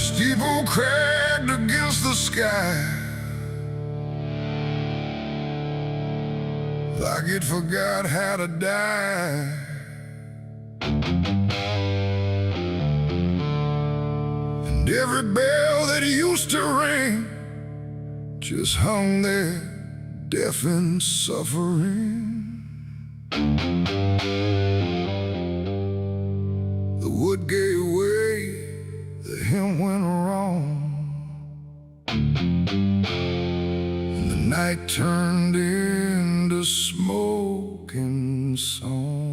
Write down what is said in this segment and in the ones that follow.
Steeple cracked against the sky, like it forgot how to die. And every bell that used to ring just hung there, deaf and suffering. The wood gave way, the hymn went wrong, and the night turned into smoking song.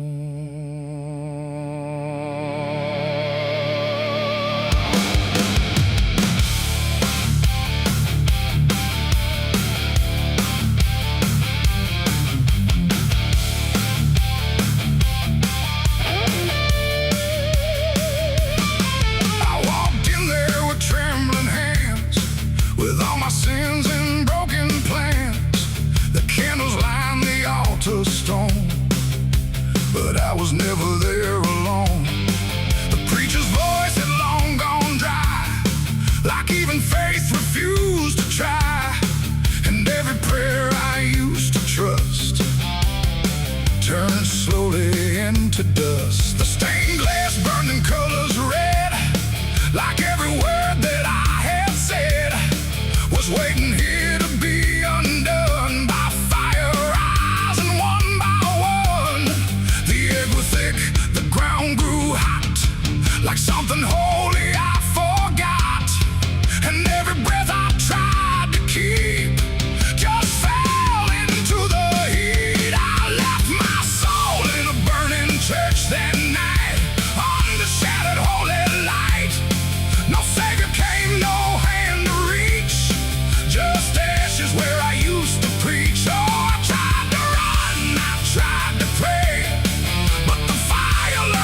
Stone, but I was never there alone. The preacher's voice had long gone dry, like even faith refused to try. And every prayer I used to trust turned slowly into dust. The stained glass burned in colors red, like every word that I had said was waiting here to be undone by fire. Grew hot, like something holy I forgot. And every breath I tried to keep just fell into the heat. I left my soul in a burning church that night, under shattered holy light. No savior came, no hand to reach, just ashes where I used to preach. Oh, I tried to run, I tried to pray,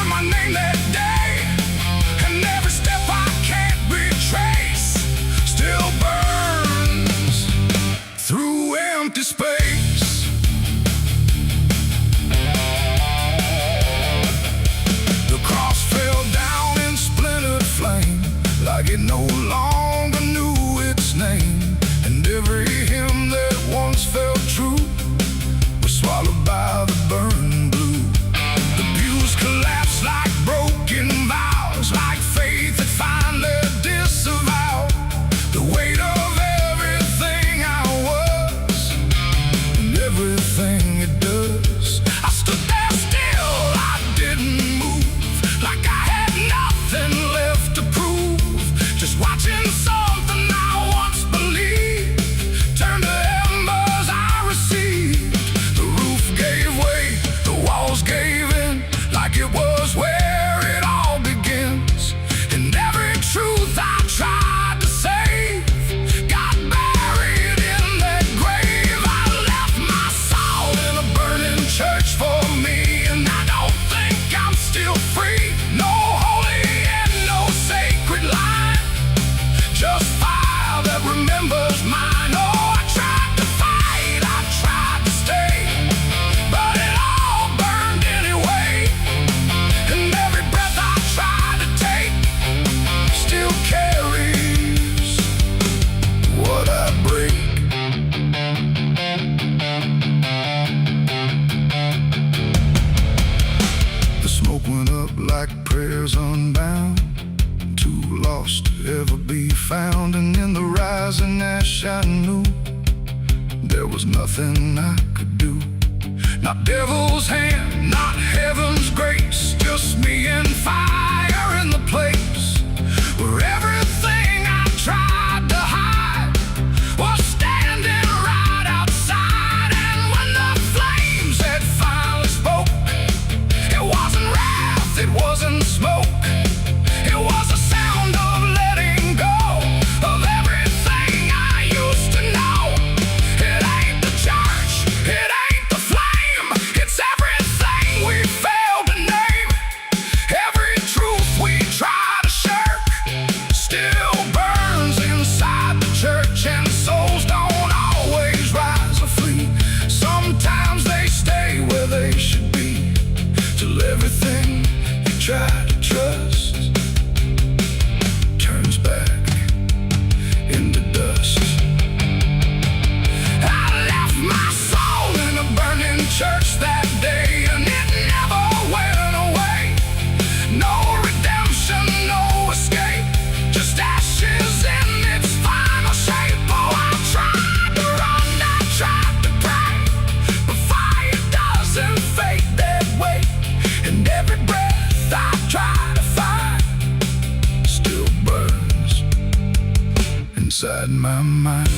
my name that day, and every step I can't retrace still burns through empty space. The cross fell down in splintered flame, like it no longer knew its name. And every hymn that once felt true was swallowed by the burn blue. The pews collapsed like broken vows, like faith that finally disavowed the weight of everything I was and everything it does. I stood there still, I didn't move, like I had nothing left to prove, just watching something I once believed turn to embers I received. The roof gave way, the walls gave in, like it was where it all begins. And every truth I tried to save got buried in that grave. I left my soul in a burning church for me, and I don't think I'm still free. No holy and no sacred line, just fire that remembers mine. Oh, I tried to fight, I tried to stay, but it all burned anyway. And every breath I try to take still carries what I break. The smoke went up like prayers unbound, too lost to ever be found. And in the rising ash I knew there was nothing I could do. Not devil's hand, not heaven's grace, just me and fire in the place where everything I tried to hide was standing right outside. And when the flames had finally spoke, it wasn't wrath, it wasn't smoke, it was a sound of letting go of everything I used to know. It ain't the church, it ain't the flame, it's everything we failed to name. Every truth we try to shirk still burns inside the church, and souls don't always rise or flee. Sometimes they stay where they should be, till everything you try to trust turns back every breath I try to find still burns inside my mind.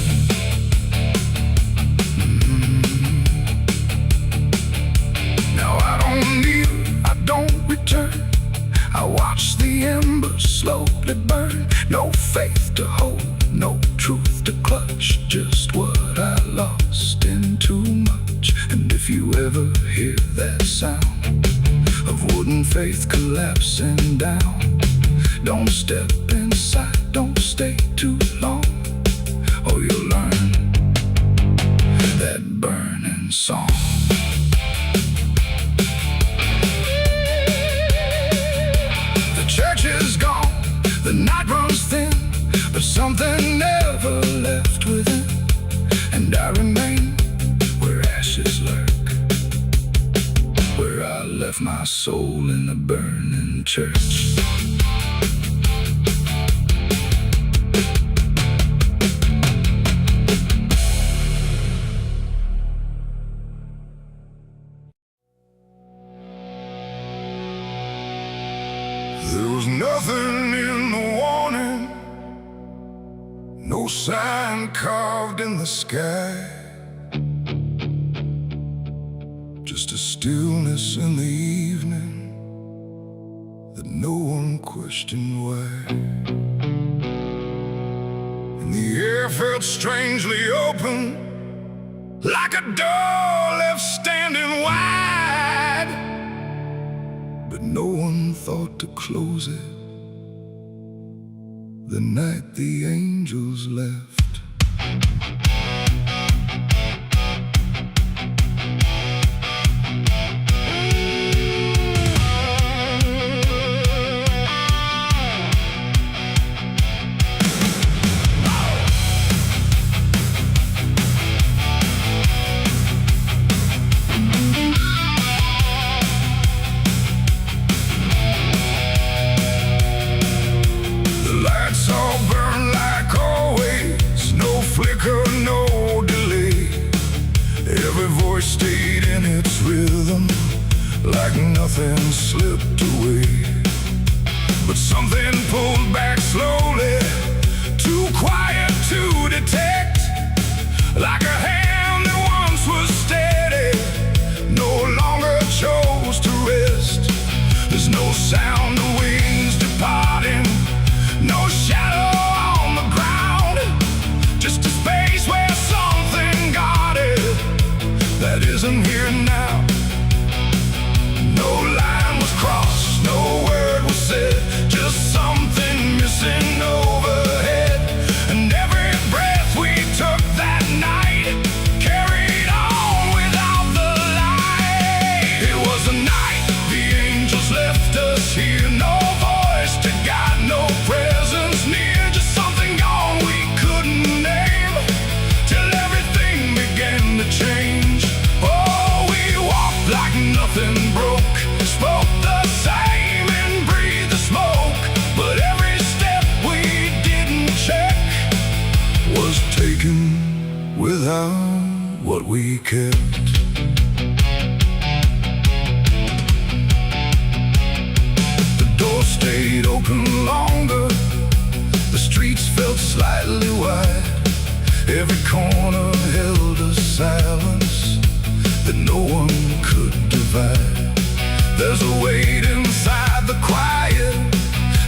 Now I don't kneel, I don't return. I watch the embers slowly burn. No faith to hold, no truth to clutch, just what I lost in too much. And if you ever hear that sound of wooden faith collapsing down, don't step inside, don't stay too long, or you'll learn that burning song. The church is gone, the night runs thin, but something never left within, and I remain where ashes lurk, where I left my soul in the burning church. There was nothing in the warning, no sign carved in the sky, just a stillness in the evening that no one questioned why. And the air felt strangely open, like a door left standing wide, but no one thought to close it the night the angels left. Stayed in its rhythm, like nothing slipped away. But something pulled back slowly, too quiet to detect, like a hand that once was steady, no longer chose to rest. There's no sound of wings departing, no shadow on the ground, just a space where something guarded that isn't here now. No line was crossed, no word was said, just something missing overhead. And every breath we took that night carried on without the light. It was a night the angels left us here, no voice to guide, no presence near, just something gone we couldn't name, till everything began to change. Like nothing broke, spoke the same and breathed the smoke, but every step we didn't check was taken without what we kept. The door stayed open longer, the streets felt slightly wide, every corner held a silence that no one could divide. There's a weight inside the quiet,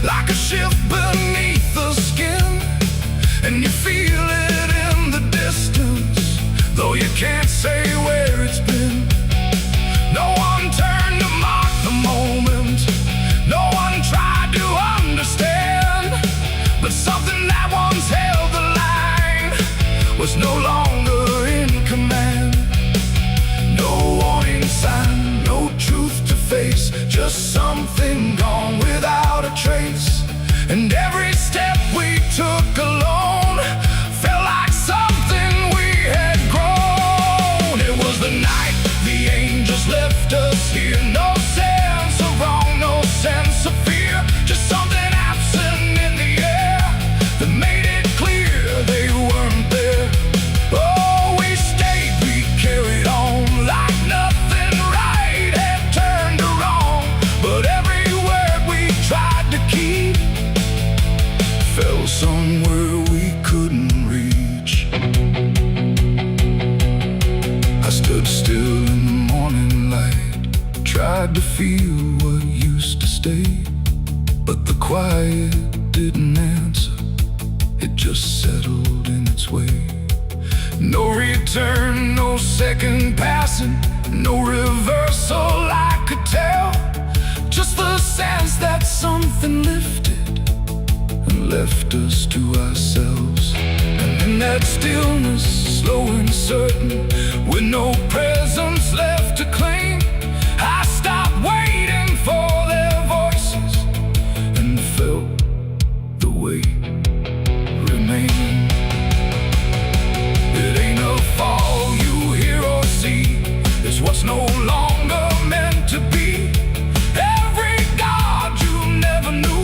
like a shift beneath the skin, and you feel it in the distance, though you can't say where it's been. No one turned to mark the moment, no one tried to understand, but something that once held the line was no longer in command. No warning sign, no truth to face, just something gone without a trace. And every step we took alone felt like something we had grown. It was the night the angels left us here, no sense of wrong, no sense of fear, just something absent in the air that made it clear they weren't there. Oh, we stayed, we carried on, like nothing right had turned to wrong, but quiet didn't answer, it just settled in its way. No return, no second passing, no reversal I could tell. Just the sense that something lifted and left us to ourselves. And in that stillness, slow and certain, with no presence left to claim, I stopped waiting for their voices and felt the weight remain. It ain't a fall you hear or see, it's what's no longer meant to be. Every God you never knew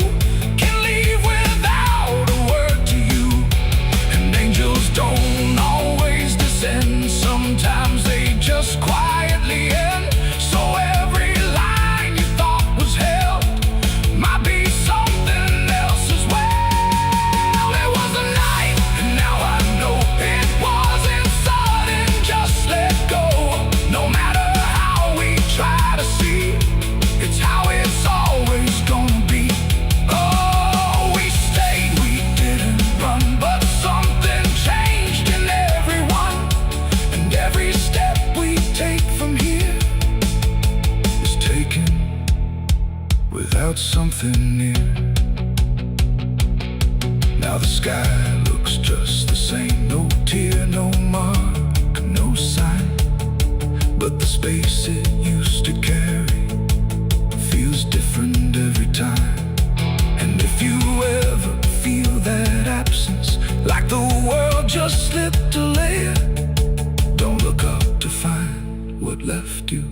can leave without a word to you. And angels don't always descend, sometimes they just quietly end. So every line you thought was held might be something else as well. It was a night, and now I know it wasn't sudden, just let go. No matter how we try to see, it's how it's always gonna be. Oh, we stayed, we didn't run, but something changed in everyone. And every step we take from here is taken without something near. Now the sky looks just the same, no tear, no mark, no sign. But the space it used to carry feels different every time. And if you ever feel that absence, like the world just slipped a layer, don't look up to find what left you.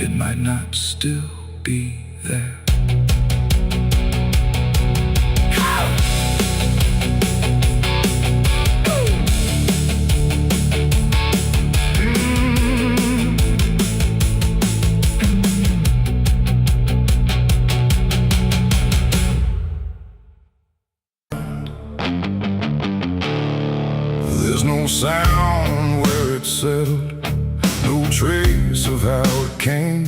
It might not still be there. There's no sound where it settled, no trace of how it came,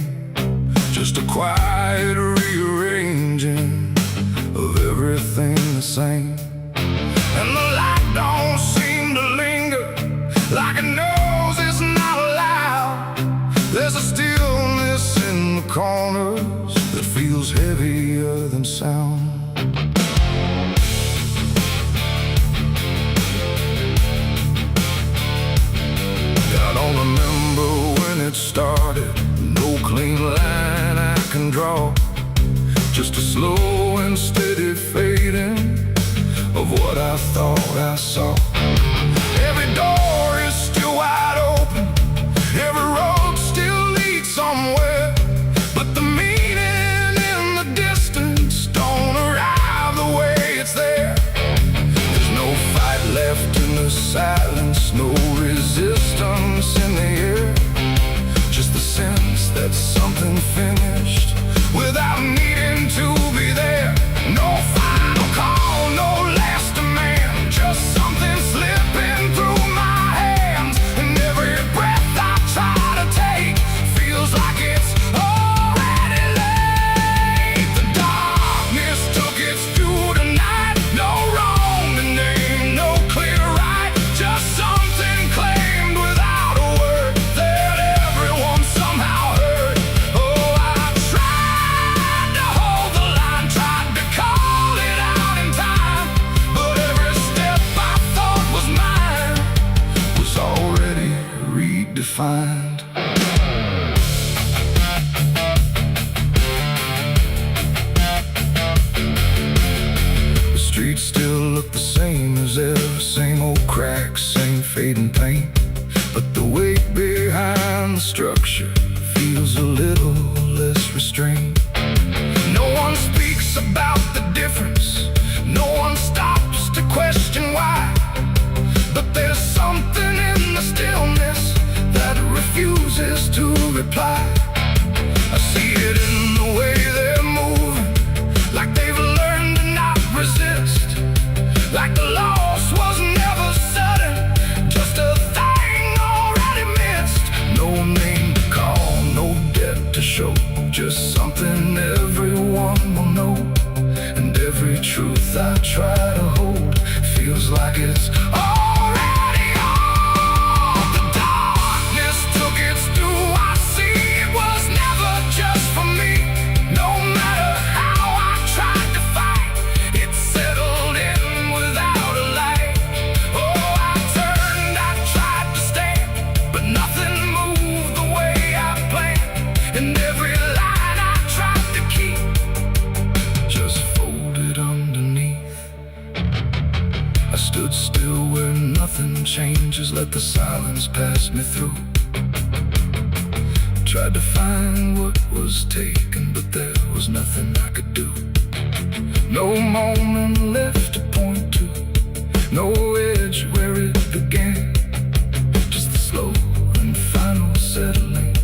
just a quiet rearranging of everything the same. And the light don't seem to linger, like it knows it's not allowed. There's a stillness in the corners that feels heavier than sound. I don't remember when it started, no clean line I can draw, just a slow and steady fading of what I thought I saw. Every door is still wide open, every road still leads somewhere, but the meaning in the distance don't arrive the way it's there. There's no fight left in the silence, no resistance in the air, just the sense that something finished without needing to be there. No final call, no last demand, just something slipping through my hands. And every breath I try to take feels like it's already late. The darkness took its due tonight, no wrong to name, no clear right, just something claimed without a word that everyone somehow heard. Oh, I tried to hold the line, tried to call it out in time, but every step I thought was mine was already redefined. The streets still look the same as ever, same old cracks, same fading paint, but the weight behind the structure feels a little less restrained. No one speaks about the difference, no one stops to question why, but there's something in the stillness that refuses to reply. I see it in the way they're moving, like they've learned to not resist, like the loss was never sudden, just a thing already missed. No name to call, no debt to show, just something everyone one will know. And every truth I try to hold feels like it's already on. The darkness took its due. I see it was never just for me. No matter how I tried to fight, it settled in without a light. Oh, I turned, I tried to stand, but nothing moved the way I planned. And every line I tried to keep just folded underneath. I stood still where nothing changes, let the silence pass me through. Tried to find what was taken, but there was nothing I could do. No moment left to point to, no edge where it began. Just the slow and final settling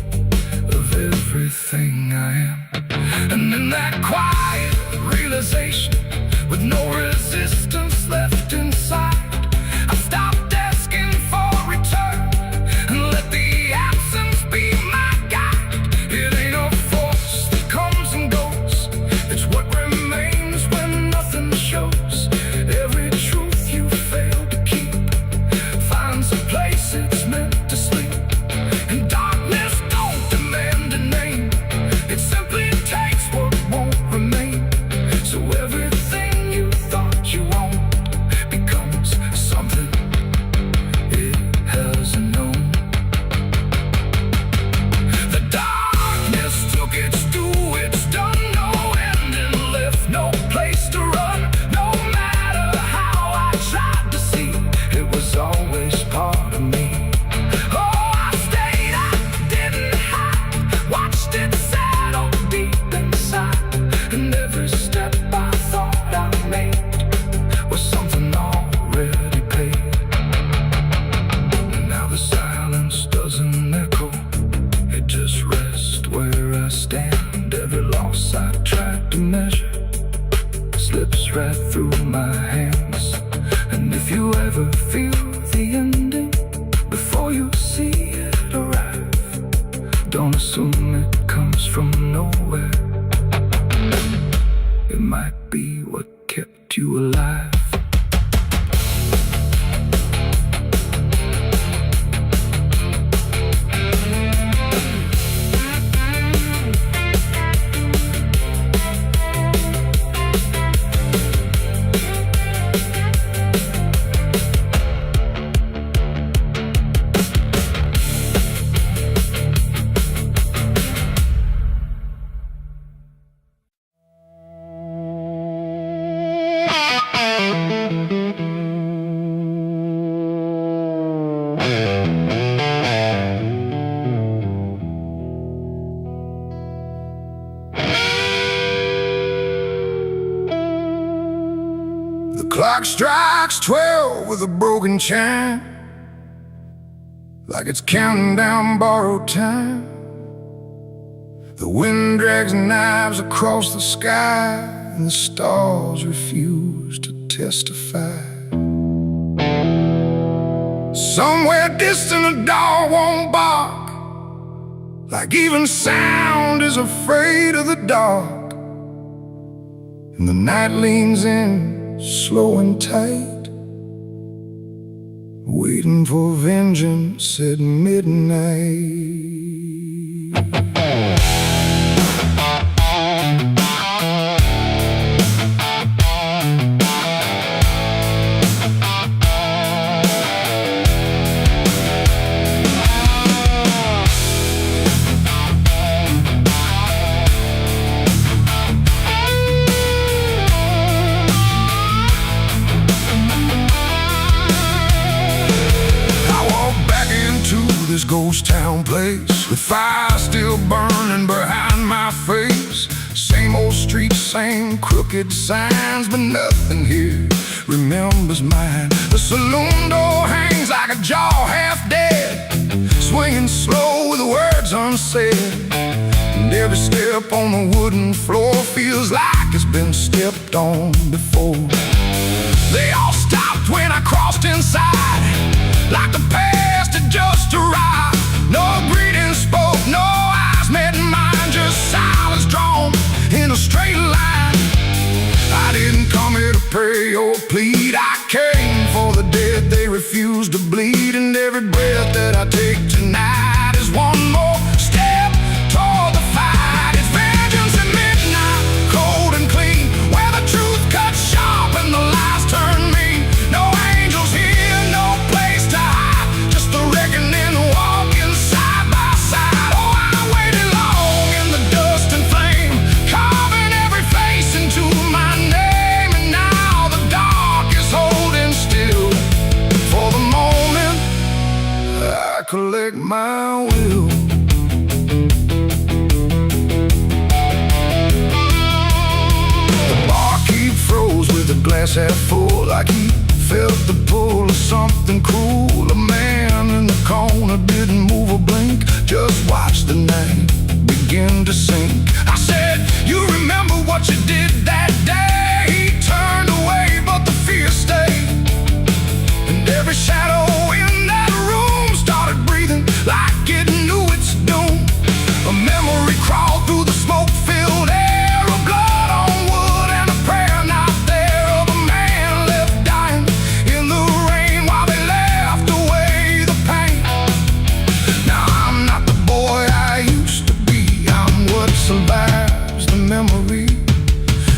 of everything I am. And in that quiet realization, with no resistance left inside, I stopped asking for return and let the absence be my guide. It ain't a force that comes and goes, it's what remains when nothing shows. Every truth you failed to keep finds a place it's meant to sleep. And darkness don't demand a name, it simply takes what won't remain. So everything you thought you owned becomes something it hasn't known. The darkness took its due, it's done, no ending left, no place to run. No matter how I tried to see, it was always part of me. Oh, I stayed, I didn't hide, watched it settle deep inside. And every step I thought I made was something already paid. And now the silence doesn't echo, it just rests where I stand. Every loss I tried to measure slips right through my hands. And if you ever feel the ending before you see it arrive, don't assume it comes from nowhere. It might be what kept you alive. The clock strikes 12 with a broken chime, like it's counting down borrowed time. The wind drags knives across the sky, and the stars refuse to testify. Somewhere distant a dog won't bark, like even sound is afraid of the dark. And the night leans in, slow and tight, waiting for vengeance at midnight. This ghost town place, with fire still burning behind my face. Same old streets, same crooked signs, but nothing here remembers mine. The saloon door hangs like a jaw half dead, swinging slow with words unsaid. And every step on the wooden floor feels like it's been stepped on before. They all stopped when I crossed inside, like the past had just arrived. No greeting spoke, no eyes met mine, just silence drawn in a straight line. pray or plead. I came for the dead, they refuse to bleed. And every breath that I take tonight is one more step toward the fight. It's vengeance at midnight, cold and clean, where the truth cuts sharp and the lies turn mean. No angels here, no place to hide, just the reckoning walking side by side. Oh, I waited long in the dust and flame, carving every face into my name. And now the dark is holding still. For the moment, I collect my will. The barkeep froze with a glass half full, like he felt the pull of something cruel. A man in the corner didn't move a blink, just watched the night begin to sink. I said, you remember what you did that day? He turned away, but the fear stayed. And every shadow in that room started breathing like it knew its doom. A memory crawled through the smoke-filled air, of blood on wood and a prayer not there, of a man left dying in the rain while they left away the pain. Now I'm not the boy I used to be, I'm what survives the memory.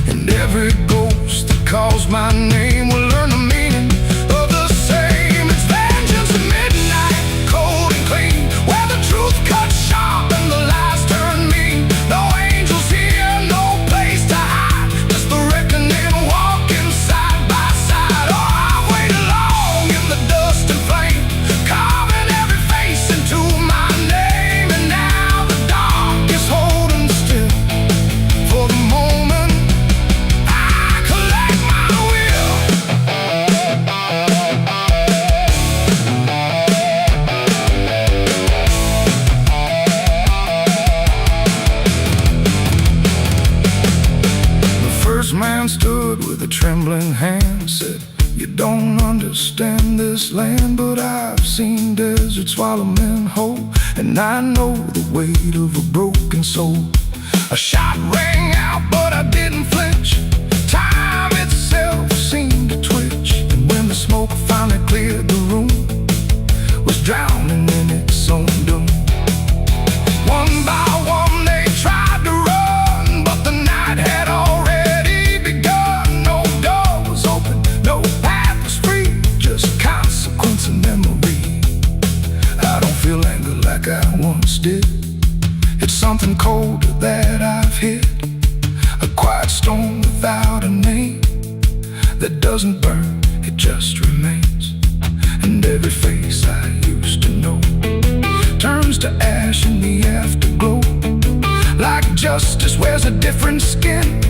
And every ghost that calls my name will learn the meaning of the same. It's vengeance at midnight, cold and clean, where the truth cuts sharp and the lies turn mean. No angels here, no place to hide, just the reckoning walking side by side. Oh, I waited long in the dust and flame, carving every face into my name. And now the dark is holding still. For the moment, I collect my will. The first man stood with a trembling hand, said, you don't understand this land, but I've seen deserts swallow men whole, and I know the weight of a broken soul. A shot rang out, but I didn't flinch. Time itself seemed to twitch, and when the smoke finally cleared the room, was drowning in its own doom. One by one they tried to run, but the night had already begun. No door was open, no path was free, just consequence and memory. I don't feel anger like I once did. It's something colder that I've hit, a quiet storm without a name, that doesn't burn, it just remains. And every face I used to know turns to ash in the afterglow, like justice wears a different skin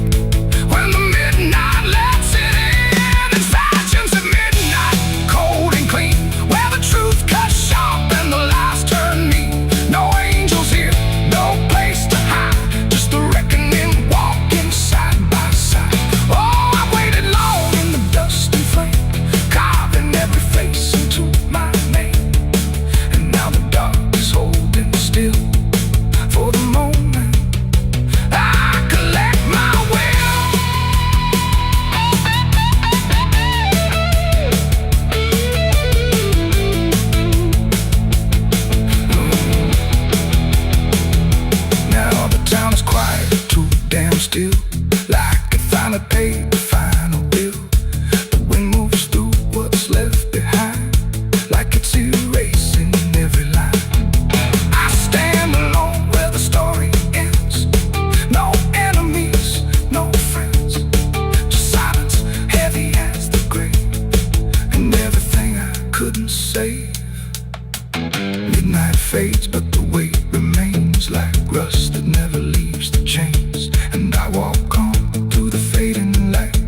when the midnight lets it in. It's vengeance at midnight, cold and clean, where the truth cuts sharp and the lies turn mean. No angels here, no place to hide, just the reckoning walking side by side. Oh, I waited long in the dust and flame, carving every face into my name. And now the dark is holding still. For the moment, I collect my will. Now the town is quiet, too damn still, like it finally paid the final bill. The wind moves through what's left behind, like it's erasing every line. I stand alone where the story ends. No enemies, no friends, just silence heavy as the grave, and everything I couldn't save. Midnight fades, but the weight remains like rust that never leaves the chains. And I walk on through the fading light,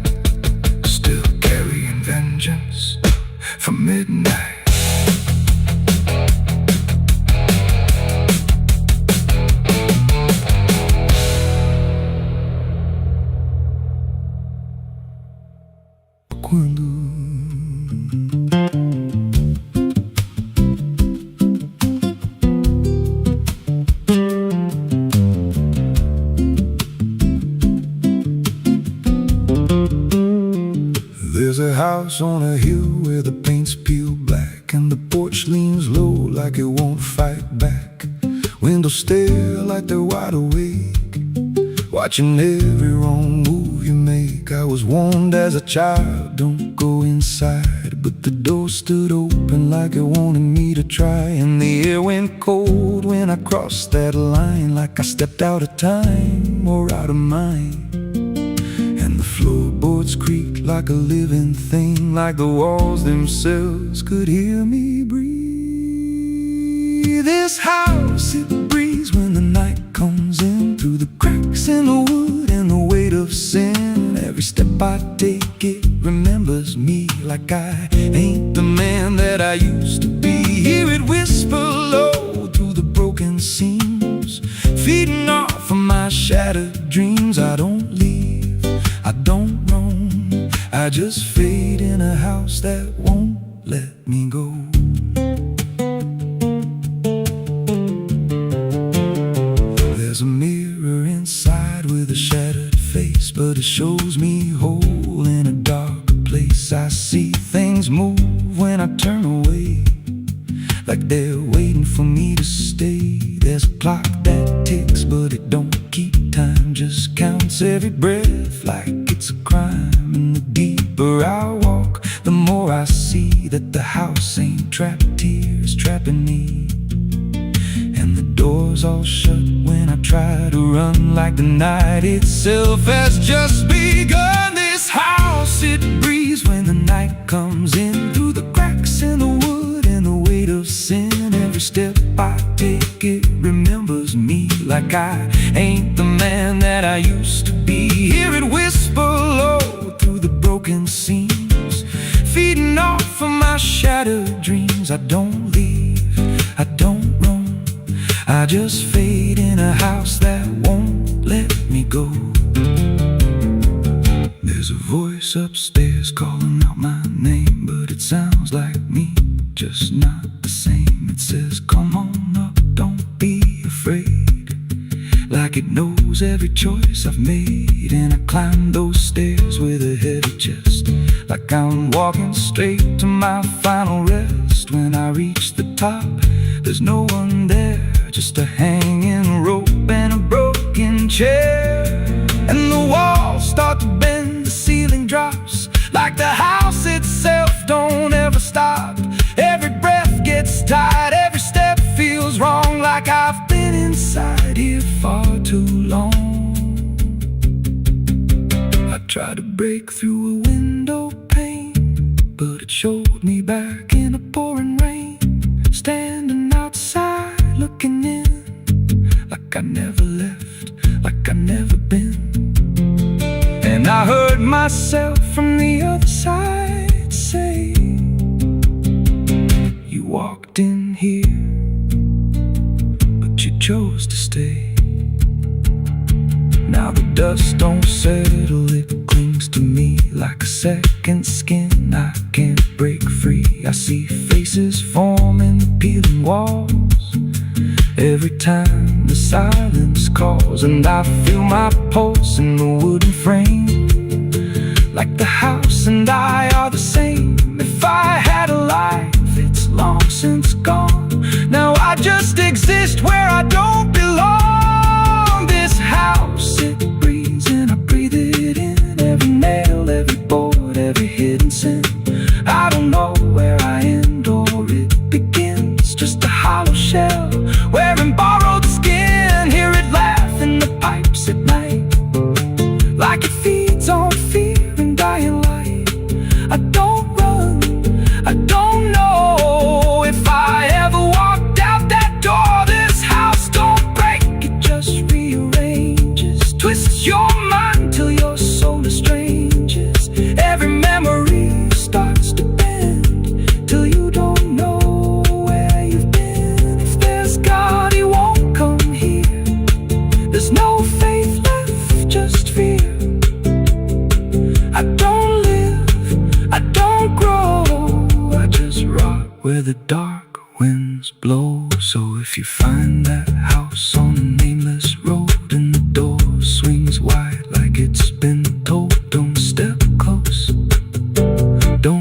house on a hill where the paint's peeled black, and the porch leans low like it won't fight back. Windows stare like they're wide awake, watching every wrong move you make. I was warned as a child, don't go inside, but the door stood open like it wanted me to try. And the air went cold when I crossed that line, like I stepped out of time or out of mind. And the floorboards creaked like a living thing, like the walls themselves could hear me breathe. This house, it breathes when the night comes in, through the cracks in the wood and the weight of sin. Every step I take, it remembers me, like I ain't the man that I used to be. Hear it whisper low through the broken seams, feeding off of my shattered dreams. I don't leave, I don't roam, I just fade in a house that won't let me go. There's a mirror inside with a shattered face, but it shows me whole in a dark place. I see things move when I turn away, like they're waiting for me to stay. There's a clock that ticks, but it don't keep time, just counts every breath like it's a crime. And the deeper I walk, the more I see that the house ain't trapped here, it's trapping me. And the doors all shut when I try to run, like the night itself has just begun. This house, it breathes when the night comes in, through the cracks in the wood and the weight of sin. Every step I take, it remembers me, like I ain't the man that I used to be. Hear it whisper low through the broken seams, feeding off of my shattered dreams. I don't leave, I don't roam, I just fade in a house that won't let me go. There's a voice upstairs calling out my name, but it sounds like me, just not the same. It says, come on up, don't be afraid, like it knows every choice I've made. And I climb those stairs with a heavy chest, like I'm walking straight to my final rest. When I reach the top, there's no one there, just a hanging rope and a broken chair. And the walls start to bend, the ceiling drops, like the house itself don't ever stop. Every breath gets tight, every step feels wrong, like I've been inside here far too long. I tried to break through a window pane, but it showed me back in the pouring rain, standing outside looking in, like I never left, like I never been. And I heard myself from the other side say, you walked in here, but you chose to stay. Now the dust don't settle, it clings to me like a second skin. I can't break free. I see faces form in the peeling walls every time the silence calls. And I feel my pulse in the wooden frame, like the house and I are the same. If I had a life, it's long since gone. Now I just exist where I don't belong. This house, it breathes and I breathe it in, every nail, every board, every hidden sin. I don't know where I end or it begins, just a hollow shell wearing borrowed skin. Hear it laugh in the pipes at night, like it feeds on fear and dying light. I don't run, I don't know if I ever walked out that door. This house don't break, it just rearranges, twists your mind till your soul estranges. Every memory starts to bend till you don't know where you've been. If there's God, he won't come here. There's no faith left, just fear. I don't live, I don't grow, I just rot where the dark winds blow. So if you find that house on a nameless road and the door swings wide like it's been told, don't step close, don't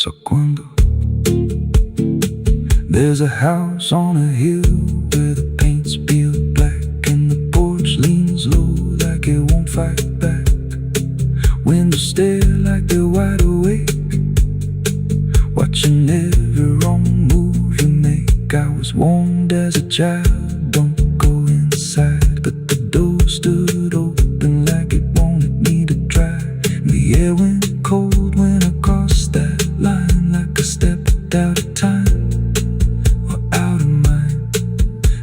So cuando there's a house on a hill where the paint's peeled black and the porch leans low like it won't fight back. Windows stare like they're wide awake, watching every wrong move you make. I was warned as a child, don't go inside, but the door stood open like it wanted me to try. And the air went cold when I crossed that line, like I stepped out of time or out of mind.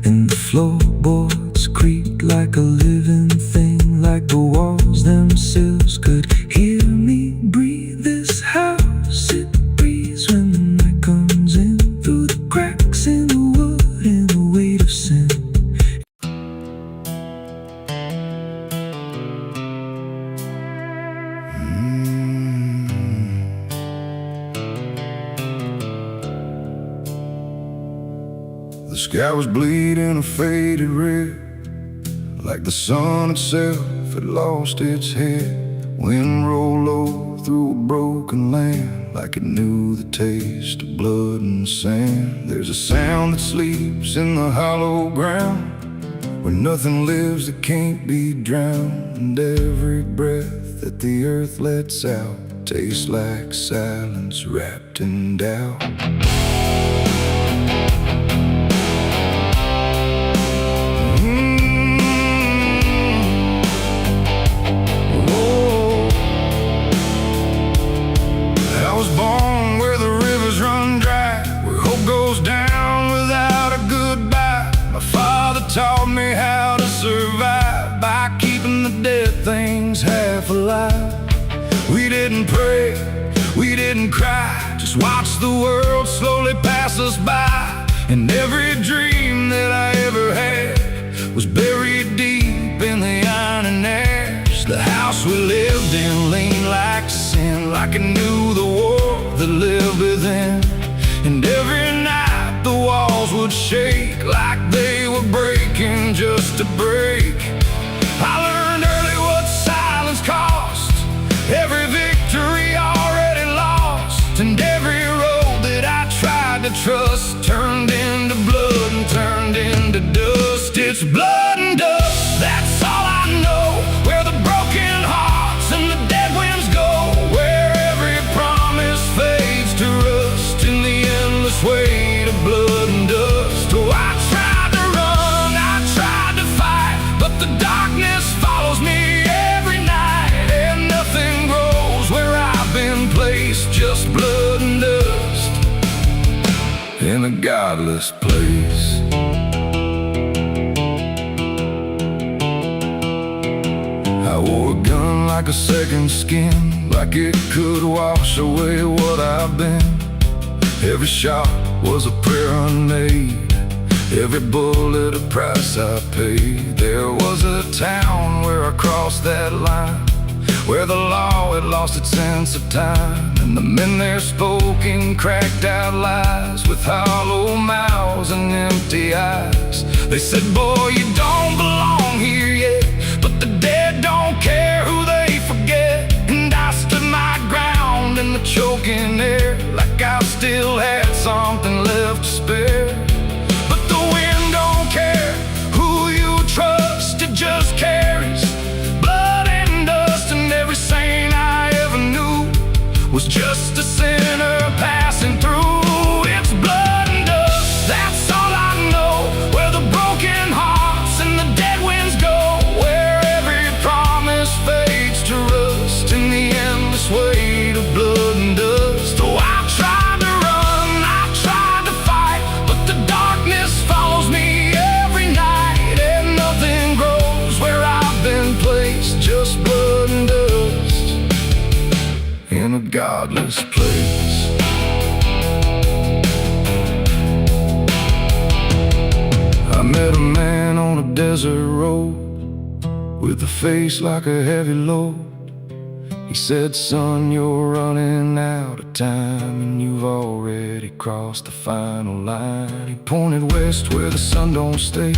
And the floorboards creaked like a living thing, like the walls themselves could hear me breathe. This house, it breathes when the night comes in, through the cracks in the wood and the weight of sin. The sky was bleeding a faded red, like the sun itself had lost its head. Wind rolled low through a broken land, like it knew the taste of blood and sand. There's a sound that sleeps in the hollow ground, where nothing lives that can't be drowned. And every breath that the earth lets out tastes like silence wrapped in doubt. Taught me how to survive by keeping the dead things half alive. We didn't pray, we didn't cry, just watched the world slowly pass us by. And every dream that I ever had was buried deep in the iron and ash. The house we lived in leaned like sin, like it knew the war that lived within. And every night the walls would shake like they were breaking just to break. I learned early what silence cost, every victory already lost. And every road that I tried to trust turned into blood and turned into dust. It's blood and dust, that's all I know. Where the broken hearts and the dead winds go, where every promise fades to rust in the endless weight of blood and dust. Oh, I tried to run, I tried to fight, but the darkness follows me every night. And nothing grows where I've been placed, just blood and dust in a godless place. I wore a gun like a second skin, like it could wash away what I've been. Every shot was a prayer unmade, every bullet a price I paid. There was a town where I crossed that line, where the law had lost its sense of time. And the men there spoke in cracked out lies, with hollow mouths and empty eyes. They said, boy, you don't belong here yet, but the dead don't care who they forget. And I stood my ground in the choking air, like I still had something left to spare. But the wind don't care who you trust, it just carries blood and dust. And every saint I ever knew was just a sinner passing through. It's blood and dust, that's all I know. Where the broken hearts and the dead winds go, where every promise fades to rust in the endless weight of blood and dust. Oh, I tried to run, I tried to fight, but the darkness follows me every night. And nothing grows where I've been placed, just blood and dust in a godless place. I met a man on a desert road, with a face like a heavy load. He said, son, you're running out of time, and you've already crossed the final line. He pointed west where the sun don't stay,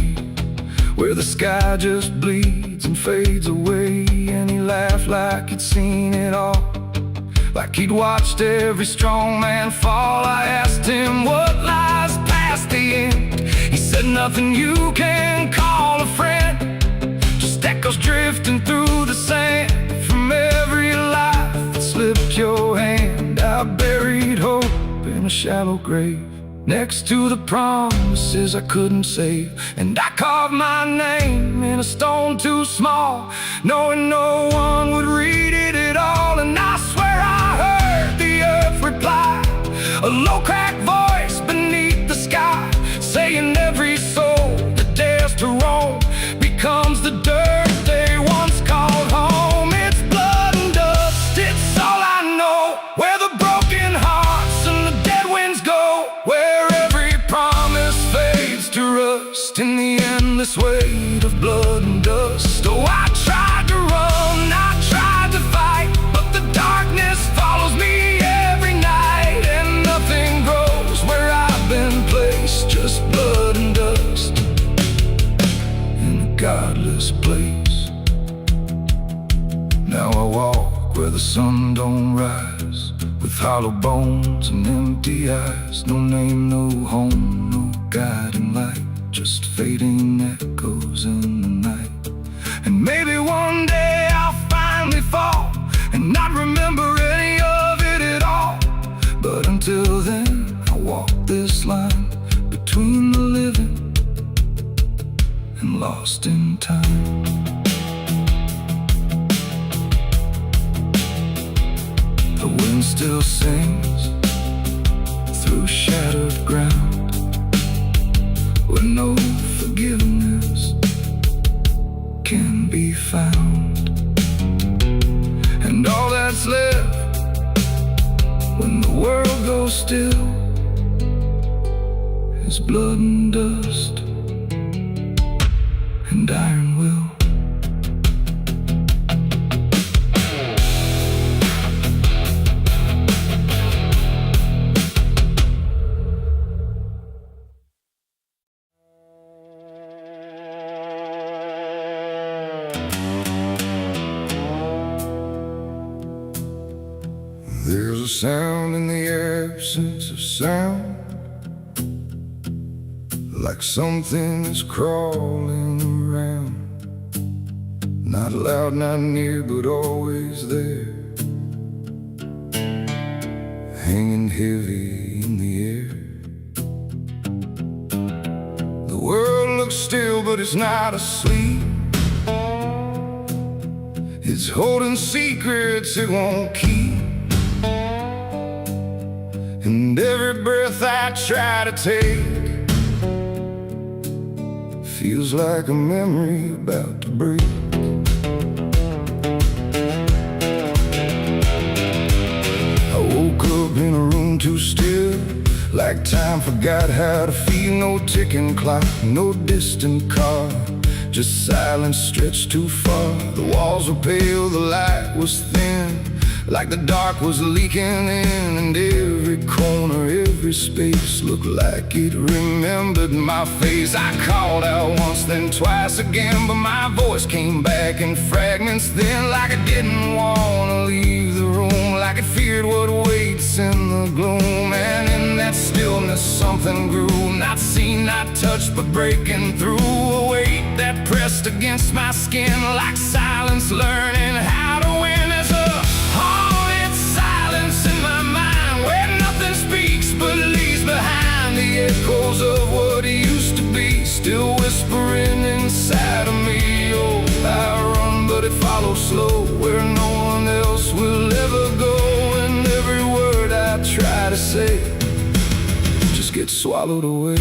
where the sky just bleeds and fades away. And he laughed like he'd seen it all, like he'd watched every strong man fall. I asked him what lies past the end. He said nothing you can call a friend, just echoes drifting through the sand from every life that slipped your hand. I buried hope in a shallow grave next to the promises I couldn't save, and I carved my name in a stone too small, knowing no one would read it at all. And I swear I heard the earth reply, a low cracked voice beneath the sky, saying every soul that dares to roam becomes the dirt they once called home. It's blood and dust, it's all I know, where the broken hearts and the dead winds go, where every promise fades to rust in the endless weight of blood and dust. Oh, I tried to run, I tried to fight, but the darkness follows me every night, and nothing grows where I've been placed, just blood and dust in a godless place. Now I walk where the sun don't rise, with hollow bones and empty eyes. No name, no home, no guiding light, just fading echoes in the night. And maybe one day I'll finally fall and not remember any of it at all. But until then, I walk this line between the living and lost in time. The wind still sings through shattered ground, where no forgiveness can be found. And all that's left when the world goes still is blood and dust and iron will. There's a sound in the absence of sound, like something is crawling around, not loud, not near, but always there, hanging heavy in the air. The world looks still, but it's not asleep. It's holding secrets it won't keep. And every breath I try to take feels like a memory about to break. I woke up in a room too still, like time forgot how to feel. No ticking clock, no distant car, just silence stretched too far. The walls were pale, the light was thin, like the dark was leaking in. And every corner, every space looked like it remembered my face. I called out once, then twice again, but my voice came back in fragments then, like I didn't want to leave the room, like it feared what waits in the gloom. And in that stillness something grew, not seen, not touched, but breaking through. A weight that pressed against my skin, like silence learning how to win. There's a haunted silence in my mind, where nothing speaks but leaves behind the echoes of what used to be, still whispering inside of me. Oh, I run, but it follows slow, where no one else will ever go. And every word I try to say just gets swallowed away.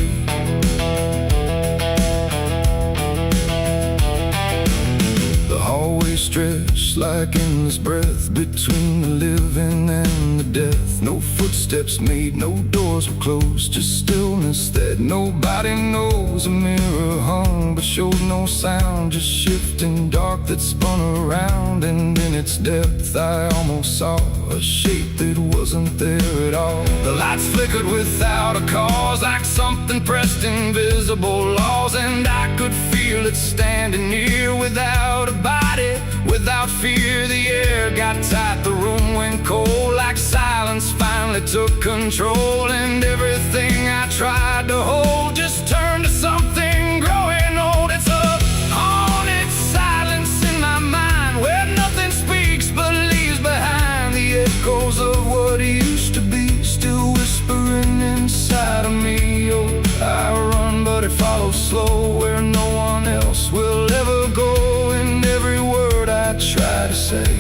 The hallway stretched like endless breath between the living and the death. No footsteps made, no doors were closed, just stillness that nobody knows. A mirror hung but showed no sound, just shifting dark that spun around. And in its depth I almost saw a shape that wasn't there at all. The lights flickered without a cause, like something pressed invisible laws, and I could feel feel it standing near, without a body, without fear. The air got tight, the room went cold, like silence finally took control. And everything I tried to hold just turned to something growing old. It's a haunted silence in my mind, where nothing speaks but leaves behind the echoes of what used to be, still whispering inside of me. Oh, I run, but it follows slow, where no one else will ever go. And every word I try to say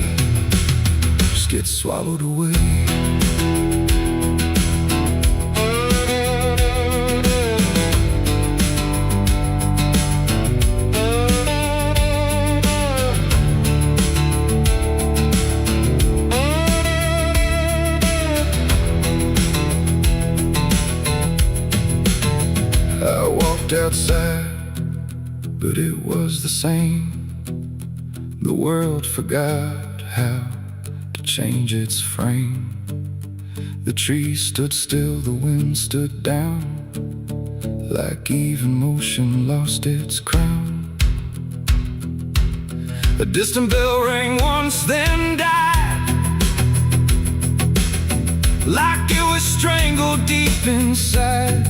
just gets swallowed away. I walked outside, but it was the same. The world forgot how to change its frame. The trees stood still, the wind stood down, like even motion lost its crown. A distant bell rang once, then died, like it was strangled deep inside.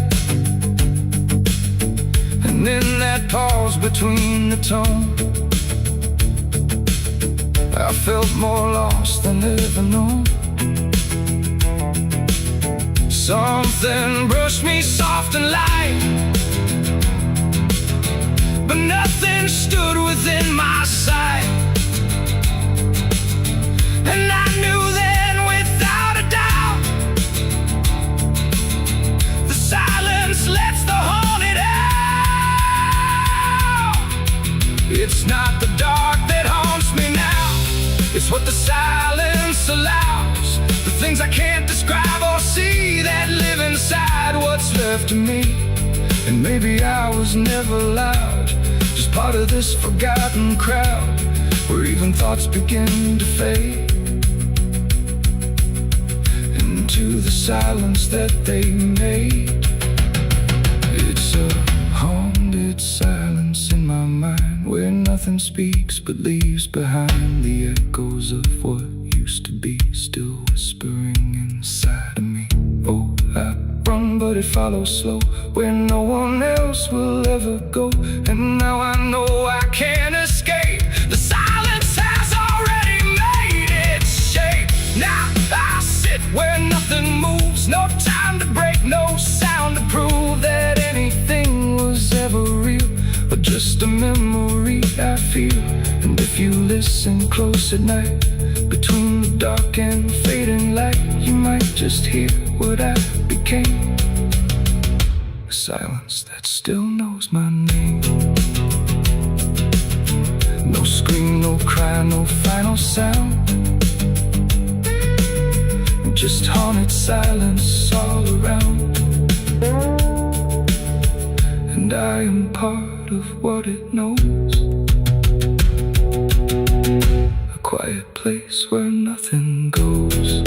And in that pause between the tone, I felt more lost than ever known. Something brushed me soft and light, but nothing stood within my sight. And I knew then without a doubt, the silence lets the haunted out. It's not the dark that haunts me now, it's what the silence allows. The things I can't describe or see that live inside what's left of me. And maybe I was never loud, just part of this forgotten crowd, where even thoughts begin to fade into the silence that they made. It's a haunted silence in my mind, where nothing speaks but leaves behind the echoes of what used to be, still whispering inside of me. Oh, I run, but it follows slow, where no one else will ever go. And now I know I can't escape. The silence has already made its shape. Now I sit where nothing moves, no time to break, no sound to prove that anything was ever real, but just a memory I feel. And if you listen close at night, between the dark and fading light, you might just hear what I became, a silence that still knows my name. No scream, no cry, no final sound, just haunted silence all around. And I am part of what it knows, a quiet place where nothing goes.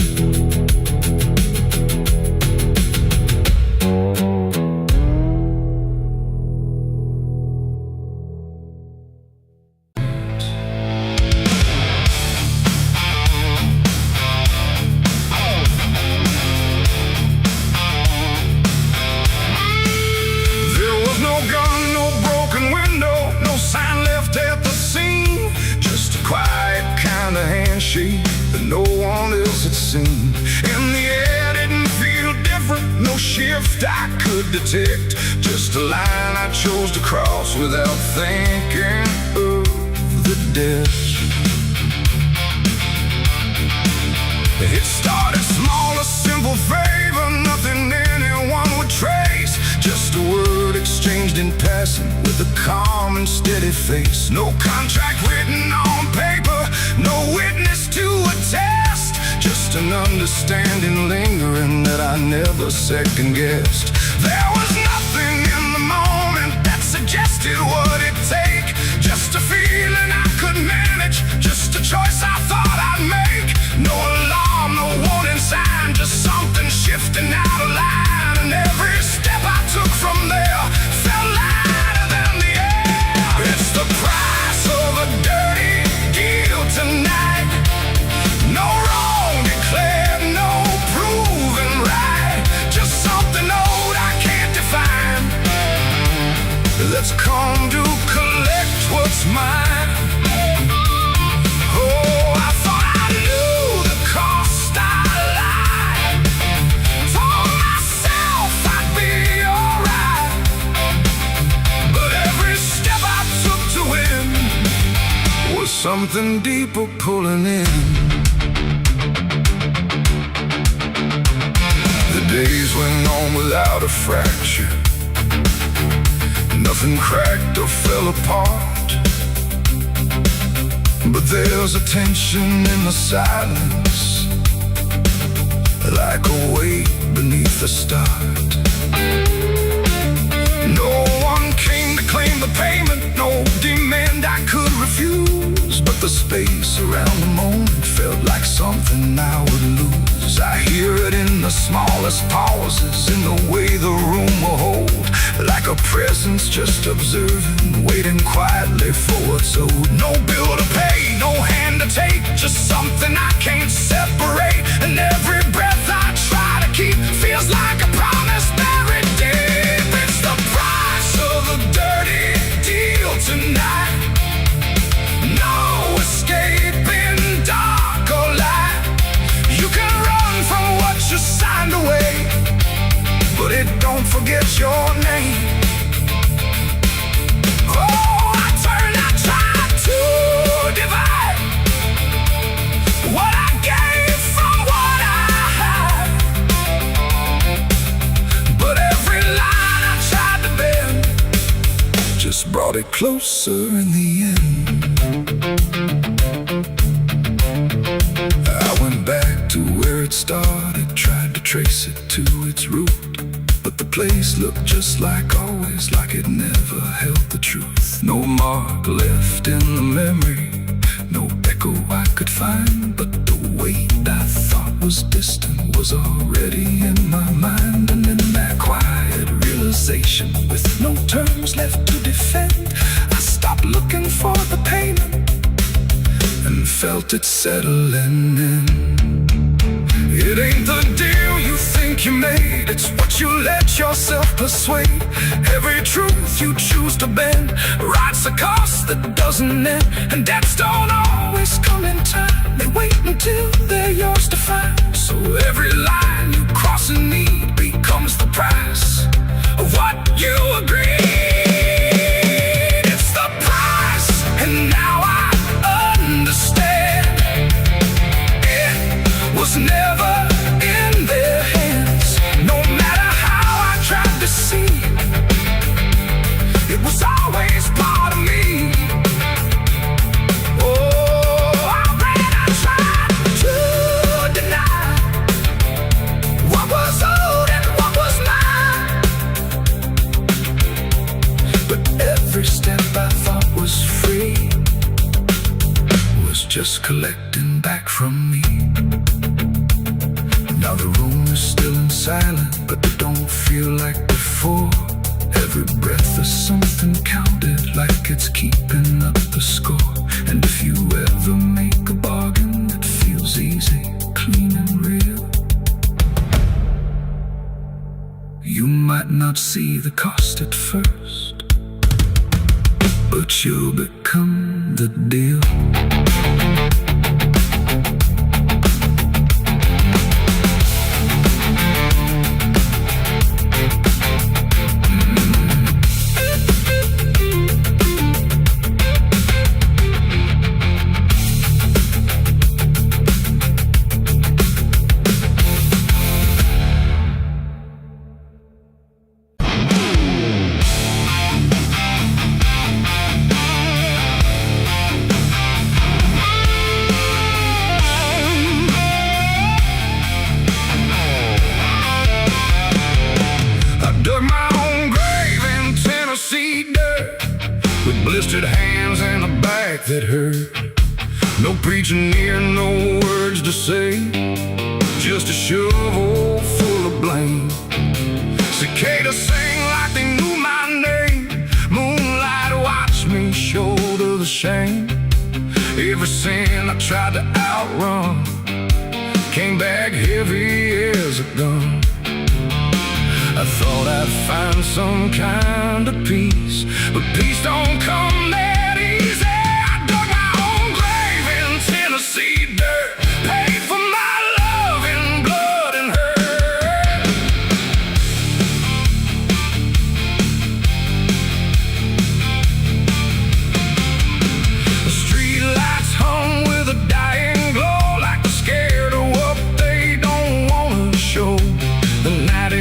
That no one else had seen, and the air didn't feel different, no shift I could detect, just a line I chose to cross without thinking of the death. It started small, a simple favor, nothing anyone would trace, just a word exchanged in passing with a calm and steady face. No contract written on paper, no witness to attest, just an understanding lingering that I never second-guessed. There was nothing in the moment that suggested what it'd take, just a feeling I could manage, just a choice I thought I'd make. No alarm, no warning sign, just something shifting out of line. And every step I took from there felt lighter than the air. something deeper pulling in. The days went on without a fracture. Nothing cracked or fell apart. But there's a tension in the silence, like a weight beneath the start. No one came to claim the payment, no demand I could refuse. But the space around the moment felt like something I would lose. I hear it in the smallest pauses, in the way the room will hold, like a presence just observing, waiting quietly for what's owed. No bill to pay, no hand to take, just something I can't separate. And every breath I try to keep feels like a promise buried deep. It's the price of a dirty deal tonight. No escaping dark or light. You can run from what you signed away, but it don't forget your name. Oh, I try to divide what I gave from what I had. But every line I tried to bend just brought it closer in the end. I went back to where it started, tried to trace it to its root. But the place looked just like always, like it never held the truth. No mark left in the memory, no echo I could find. But the weight I thought was distant was already in my mind. And in that quiet realization, with no terms left to defend, I stopped looking for the payment and felt it settling in. It ain't the deal you think you made, it's what you let yourself persuade. Every truth you choose to bend writes a cost that doesn't end. And debts don't always come in time, they wait until they're yours to find. So every line you cross in need becomes the price of what you agreed. It's the price, and now I understand. It was never in their hands. No matter how I tried to see, it was always part of me. Oh, I tried to deny what was owed and what was mine. But every step I thought was free was just collecting back from me. Now the room is still and silent, but it don't feel like before. Every breath is something counted, like it's keeping up the score. And if you ever make a bargain that feels easy, clean and real, you might not see the cost at first, but you'll become the deal. Blistered hands and a back that hurt. No preaching here, no words to say, just a shovel full of blame. Cicadas sing like they knew my name. Moonlight watched me shoulder the shame. Every sin I tried to outrun came back heavy as a gun. I thought I'd find some kind of peace, but peace don't come that easy. I dug my own grave in Tennessee dirt, paid for my love in blood and hurt. The street lights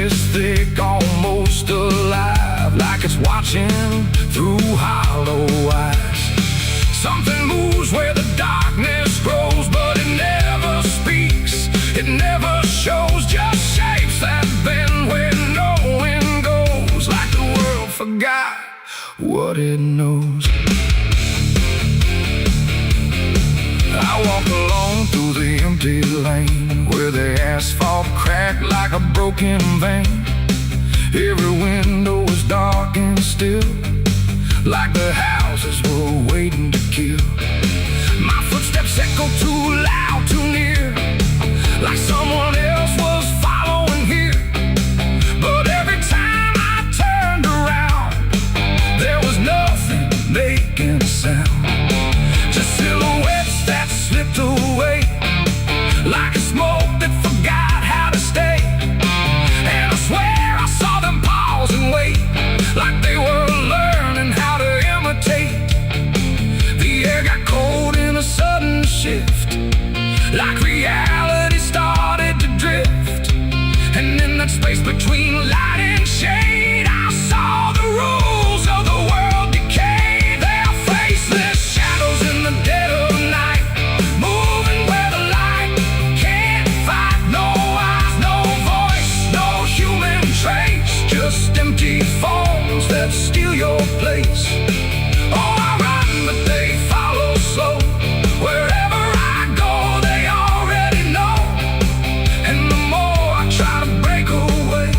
is thick, almost alive, like it's watching through hollow eyes. Something moves where the darkness grows, but it never speaks, it never shows, just shapes that bend where no wind goes, like the world forgot what it knows. I walk alone through the empty lane, where the asphalt cracked like a broken vein. Every window was dark and still, like the houses were waiting to kill. My footsteps echo too loud, too near, like someone else was following here. But every time I turned around, there was nothing making a sound, just silhouettes that slipped away, like a smoke that forgot how to stay. And I swear I saw them pause and wait, like they were learning how to imitate. The air got cold in a sudden shift, like reality started to drift. And in that space between light and shade, I saw the rules of the world decay. Their faceless shadows in the dead of night, moving where the light can't fight. No eyes, no voice, no human trace, just empty forms that steal your place. Oh, I run, but they follow slow. Wherever I go, they already know. And the more I try to break away,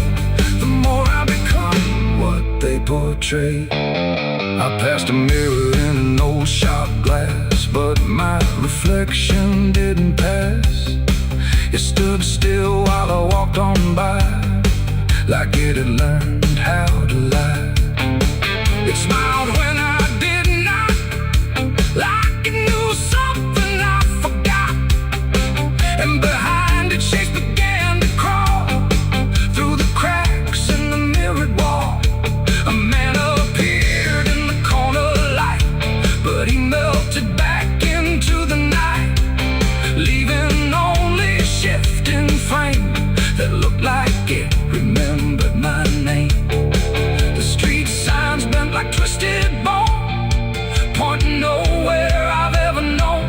the more I become what they portray. I passed a mirror in an old shot glass, but my reflection didn't pass. It stood still while I walked on by, like it had learned how to lie. It smiled when I did not, like it knew something I forgot. And behind it, shapes began to crawl through the cracks in the mirrored wall. A man appeared in the corner light, but he melted back into the night, leaving only a shifting frame that looked like it remembered my name. The street signs bent like twisted bone, pointing nowhere I've ever known.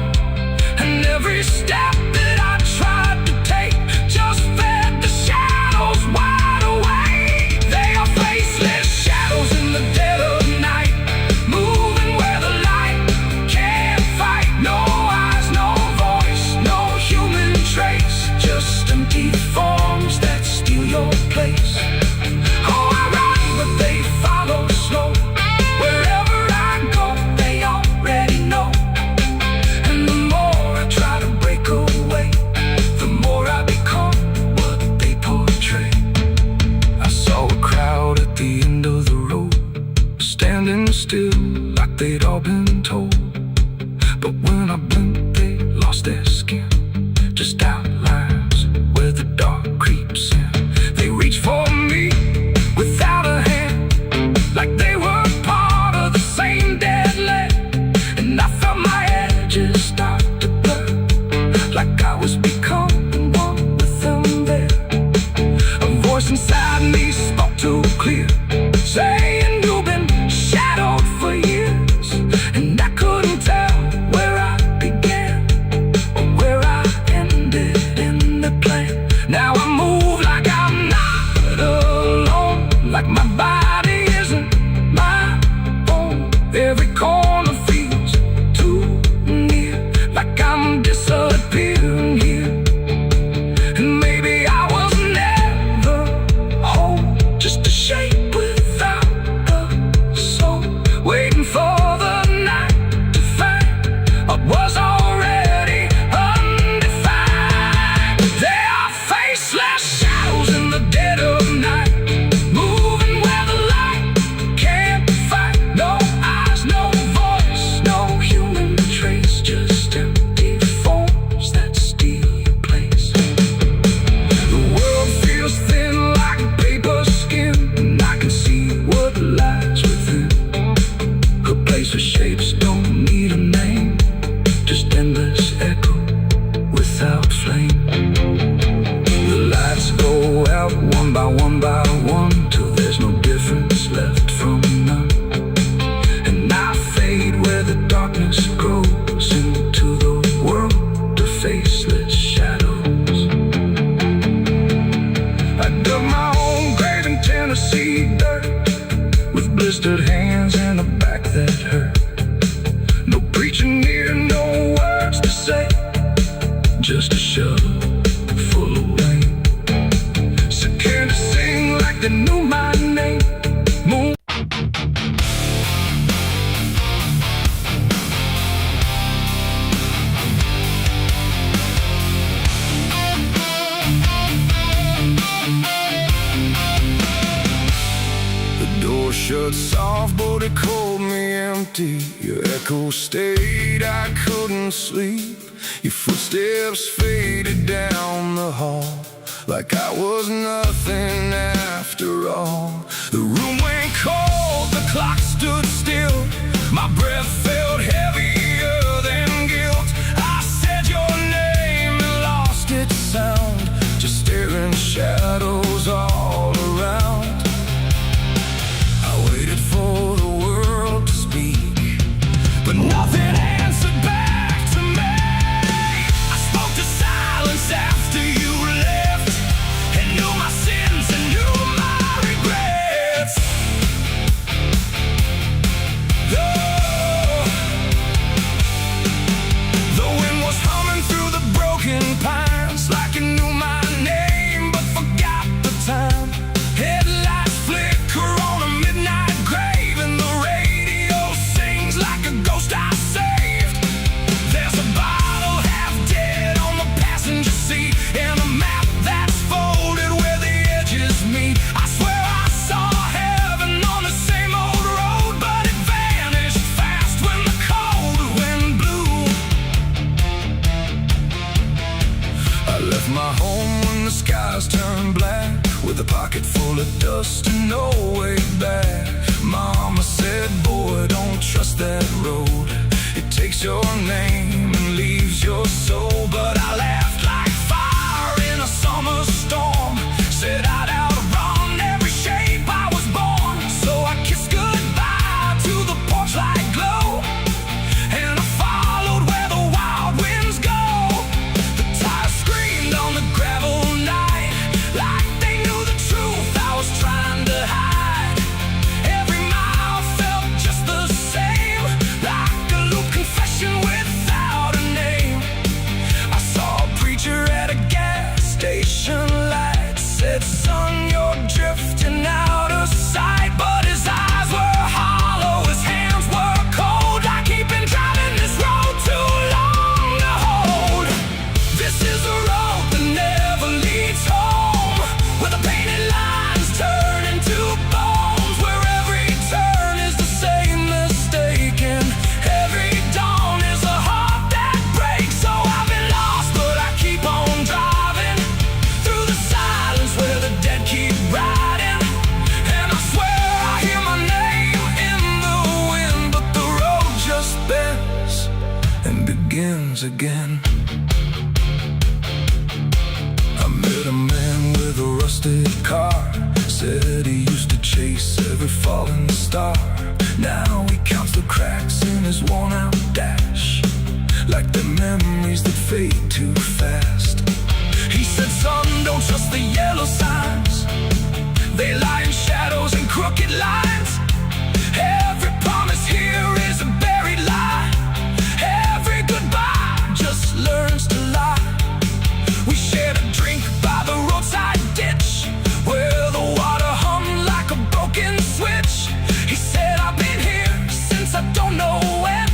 And every step that I tried to take just fed the shadows wide awake. They are faceless shadows in the dead of night, moving where the light can't fight. No eyes, no voice, no human trace, just empty forms that steal your place. Oh, I run, but they follow slow. Wherever I go, they already know. And the more I try to break away, the more I become what they portray. I saw a crowd at the end of the road, standing still like they'd all been told. But when I blinked, they lost their skin, just outlines where the dark creeps in. They reached for me without a hand, like they were part of the same dead lead. And I felt my edges start to blur, like I was becoming one with them there. A voice inside me spoke too clear, saying you've been shadowed for years. And I couldn't tell where I began or where I ended in the plan. Now I move like I'm not alone, like my body isn't my own. Every corner feels too near, like I'm disappearing here. And maybe I was never whole, twisted hands and a back that hurt. No preacher near, no words to say, just a shovel full of rain. Scared to sing like they knew my name. Moon. Shut soft, but it called me empty. Your echo stayed, I couldn't sleep. Your footsteps faded down the hall, like I was nothing after all. The room went cold, the clock stood still. My breath felt heavier than guilt. I said your name and lost its sound, just staring shadows all around. Waited for the world to speak, but nothing answered back to me. I spoke to silence after you left, and knew my sins and knew my regrets. The wind was humming through the broken pines, like it knew my name but forgot the time. Headlights flicker on a midnight grave, and the radio sings like a ghost I saved. There's a bottle half dead on the passenger seat, and a map that's folded where the edges meet. I swear I saw heaven on the same old road, but it vanished fast when the cold wind blew. I left my home when the skies turned black, with a pocket full of dust and no way back. Mama said, boy, don't trust that road. It takes your name and leaves your soul. But I laughed like fire in a summer storm, said I'd outrun every shape I was born. So I kissed goodbye to the porch light glow, and I followed where the wild winds go. The tires screamed on the gravel night, like they knew the truth I was trying to hide. Every mile felt just the same, like a loop confession without a name. I saw a preacher at a gas station light, said, son, you're drifting out of sight. But his eyes were hollow, his hands were cold, like he'd been driving this road too long to hold. This is a road that never leads home, where the painted lines turn into bones, where every turn is the same mistake, and every dawn is a heart that breaks. So I've been lost, but I keep on driving through the silence where the dead keep riding. And I swear I hear my name in the wind, but the road just bends and begins again. I met a man with a rusted car, said he used to chase every falling star. Now he counts the cracks in his worn-out dash, like the memories that fade too fast. He said, son, don't trust the yellow signs, they lie in shadows and crooked lines. Every promise here is a buried lie, every goodbye just learns to lie. We shared a drink by the roadside ditch, where the water hummed like a broken switch. He said, I've been here since I don't know when,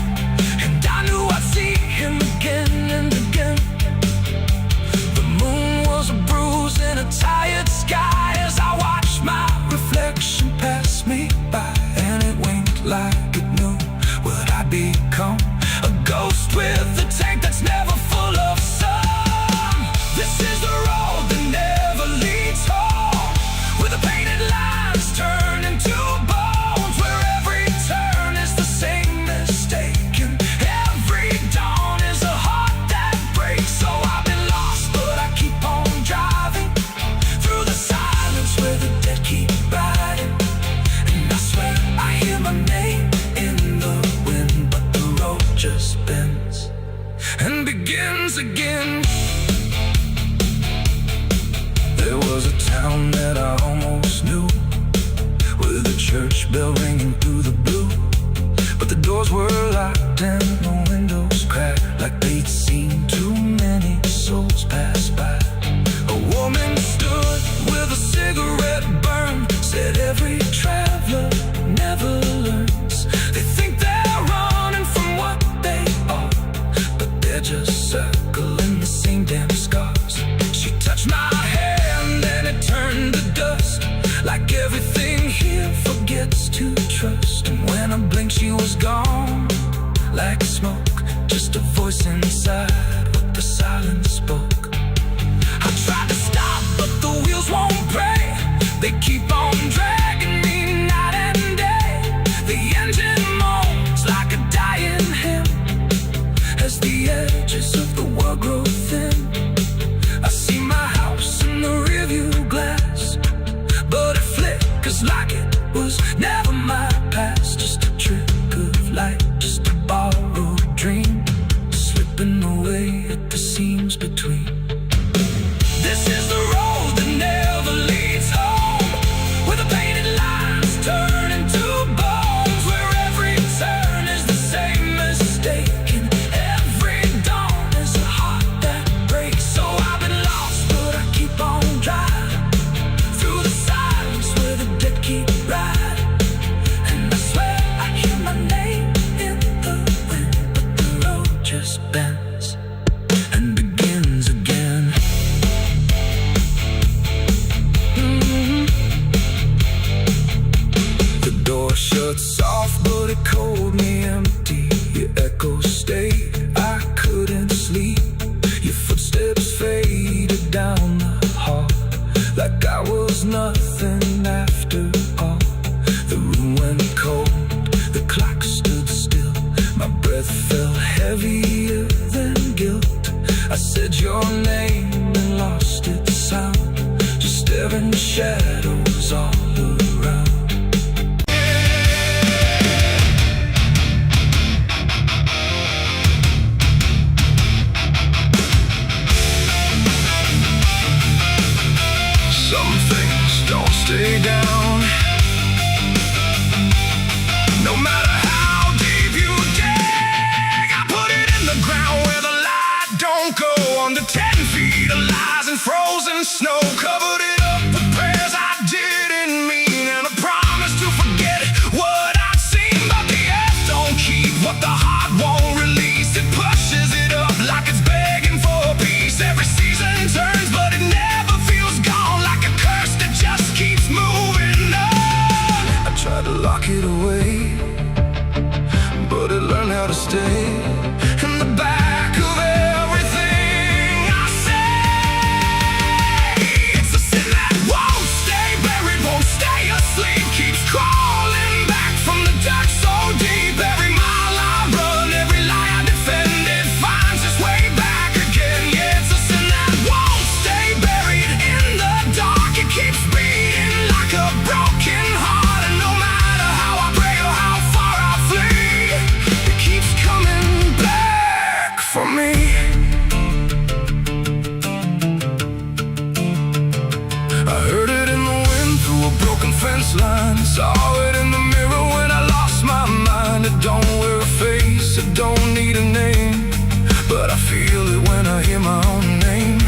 and I knew I'd see him again and again. The moon was a bruise in a tired sky, as I watched my reflection pass me by, and it winked like it knew what I'd become, a ghost with a tank that's never full of sun. This is the road that never leads home, where the painted lines turn into bones, where every turn is the same mistake, and every dawn is a heart that breaks. So I've been lost, but I keep on driving through the silence where the dead keep riding. And I swear I hear my name in the wind, but the road just bends and begins again. There was a town that I almost knew, with a church bell ringing through locked and the windows cracked, like they'd seen too many souls pass by. A woman stood with a cigarette burn, said every traveler never learns. They think they're running from what they are, but they're just circling the same damn scars. She touched my hand and it turned to dust, like everything here forgets to trust. And when I blinked she was gone, like smoke, just a voice inside what the silence spoke. I tried to stop but the wheels won't break, they keep on dragging me night and day. The engine moans like a dying hymn as the edges of the world grow thin. I see my house in the rearview glass, but it flickers like it was never my past. Just a trick of light, just a borrowed dream, slipping away at the seams between. This is the road that never leads home, where the painted lines turn into bones, where every turn is the same mistake, and every dawn is a heart that breaks. So I've been lost, but I keep on driving through the silence where the dead keep riding. And I swear I hear my name in the wind, but the road just bends and begins again. The door shut soft, but it cold me empty. Your echo stayed, I couldn't sleep. Your footsteps faded down the hall, like I was nothing after all. The room went cold, the clock stood still. My breath felt heavier than guilt. I said your name and lost its sound, just staring shadows all around. Some things don't stay down, no matter how deep you dig. I put it in the ground where the light don't go. Under 10 feet of lies and frozen snow, covered it up with prayers I didn't mean, and a promise to forget what I'd seen. But the earth don't keep what the heart won't release. It pushes it up like it's begging for peace. Every season turns, but it never feels gone, like a curse that just keeps moving on. I tried to lock it away, but it learned how to stay in the back of everything I say. It's a sin that won't stay buried, won't stay asleep, keeps crawling back from the dark so deep. Every mile I run, every lie I defend, it finds its way back again. Yeah, it's a sin that won't stay buried in the dark. It keeps beating like a broken heart, and no matter how I pray or how far I flee, it keeps coming back for me. I heard it in the wind through a broken fence line, saw it in the mirror when I lost my mind. It don't wear a face, it don't need a name, but I feel it when I hear my own name.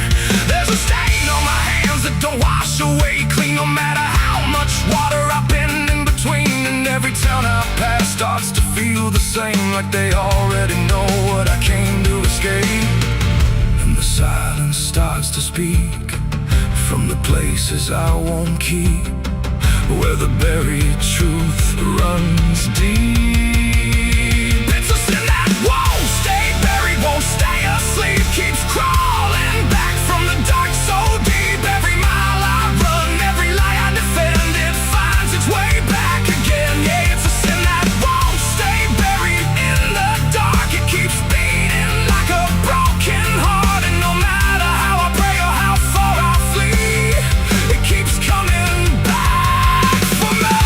There's a stain on my hands that don't wash away clean, no matter how much water I've been in between. And every town I pass starts to feel the same, like they already know what I came to escape. And the silence starts to speak from the places I won't keep, where the buried truth runs deep. It's a sin that won't stay buried, won't stay asleep, keeps crawling back from the dark so deep. Every mile I run, every lie I defend, it finds its way back again. Yeah, it's a sin that won't stay buried in the dark. It keeps beating like a broken heart, and no matter how I pray or how far I flee, it keeps coming back for me.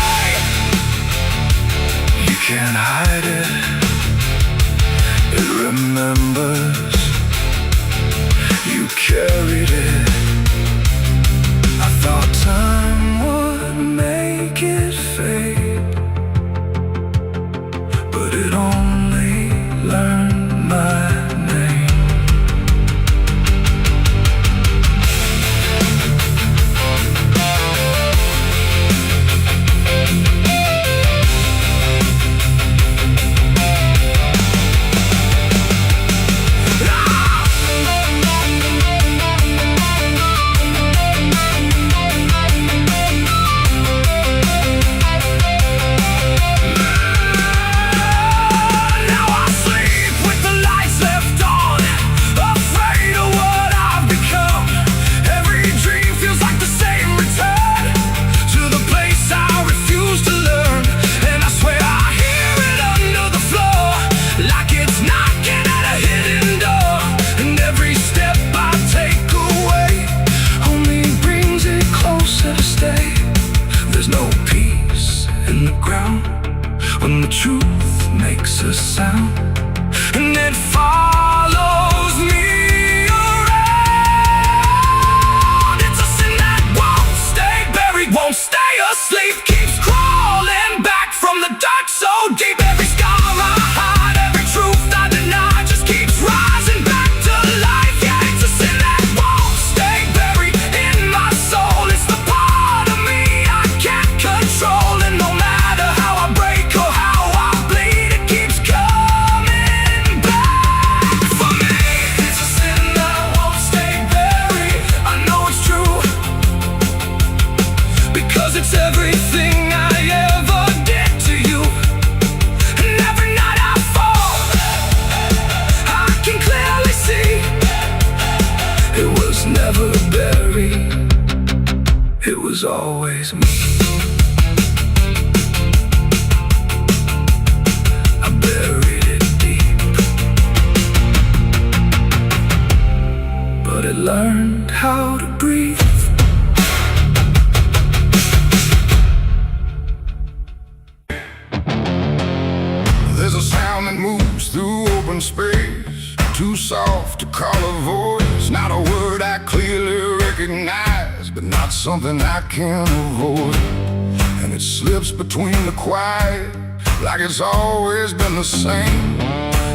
You can't hide it, it remembers. 'cause it's everything I ever did to you. And every night I fall, I can clearly see it was never buried, it was always me. I buried it deep, but it learned how to breathe. There's a sound that moves through open space, too soft to call a voice. Not a word I clearly recognize, but not something I can avoid. And it slips between the quiet, like it's always been the same.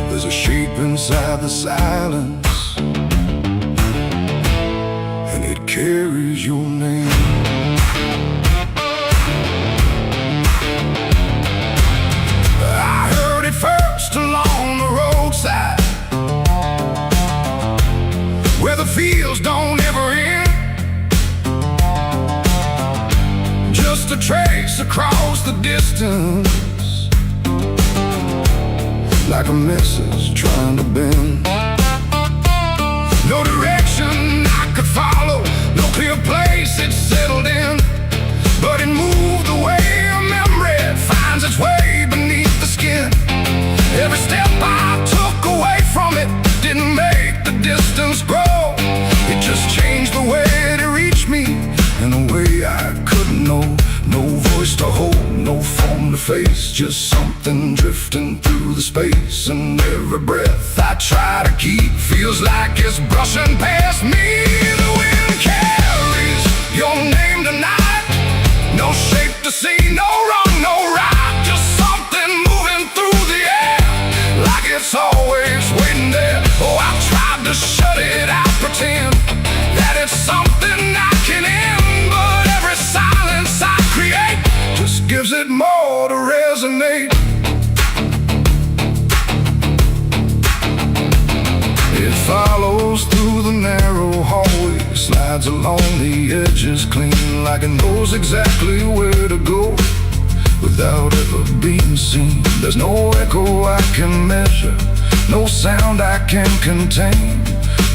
There's a shape inside the silence, and it carries your name. I heard it first along the roadside, where the fields don't ever end. Just a trace across the distance, like a message trying to bend. No direction I could follow, no clear place it settled in, but it moved the way a memory finds its way beneath the skin. Every step I took away from it didn't make the distance grow. It just changed the way it reached me in a way I couldn't know. No voice to hold, no form to face, just something drifting through the space. And every breath I try to keep feels like it's brushing past me. The wind carries your name tonight, no shape to see, no wrong, no right, just something moving through the air, like it's always waiting there. Oh, I tried to shut it out, pretend that it's something I can end, but every silence I create just gives it more to resonate. It follows through the narrow hallway, slides along the edges clean, like it knows exactly where to go without ever being seen. There's no echo I can measure, no sound I can contain,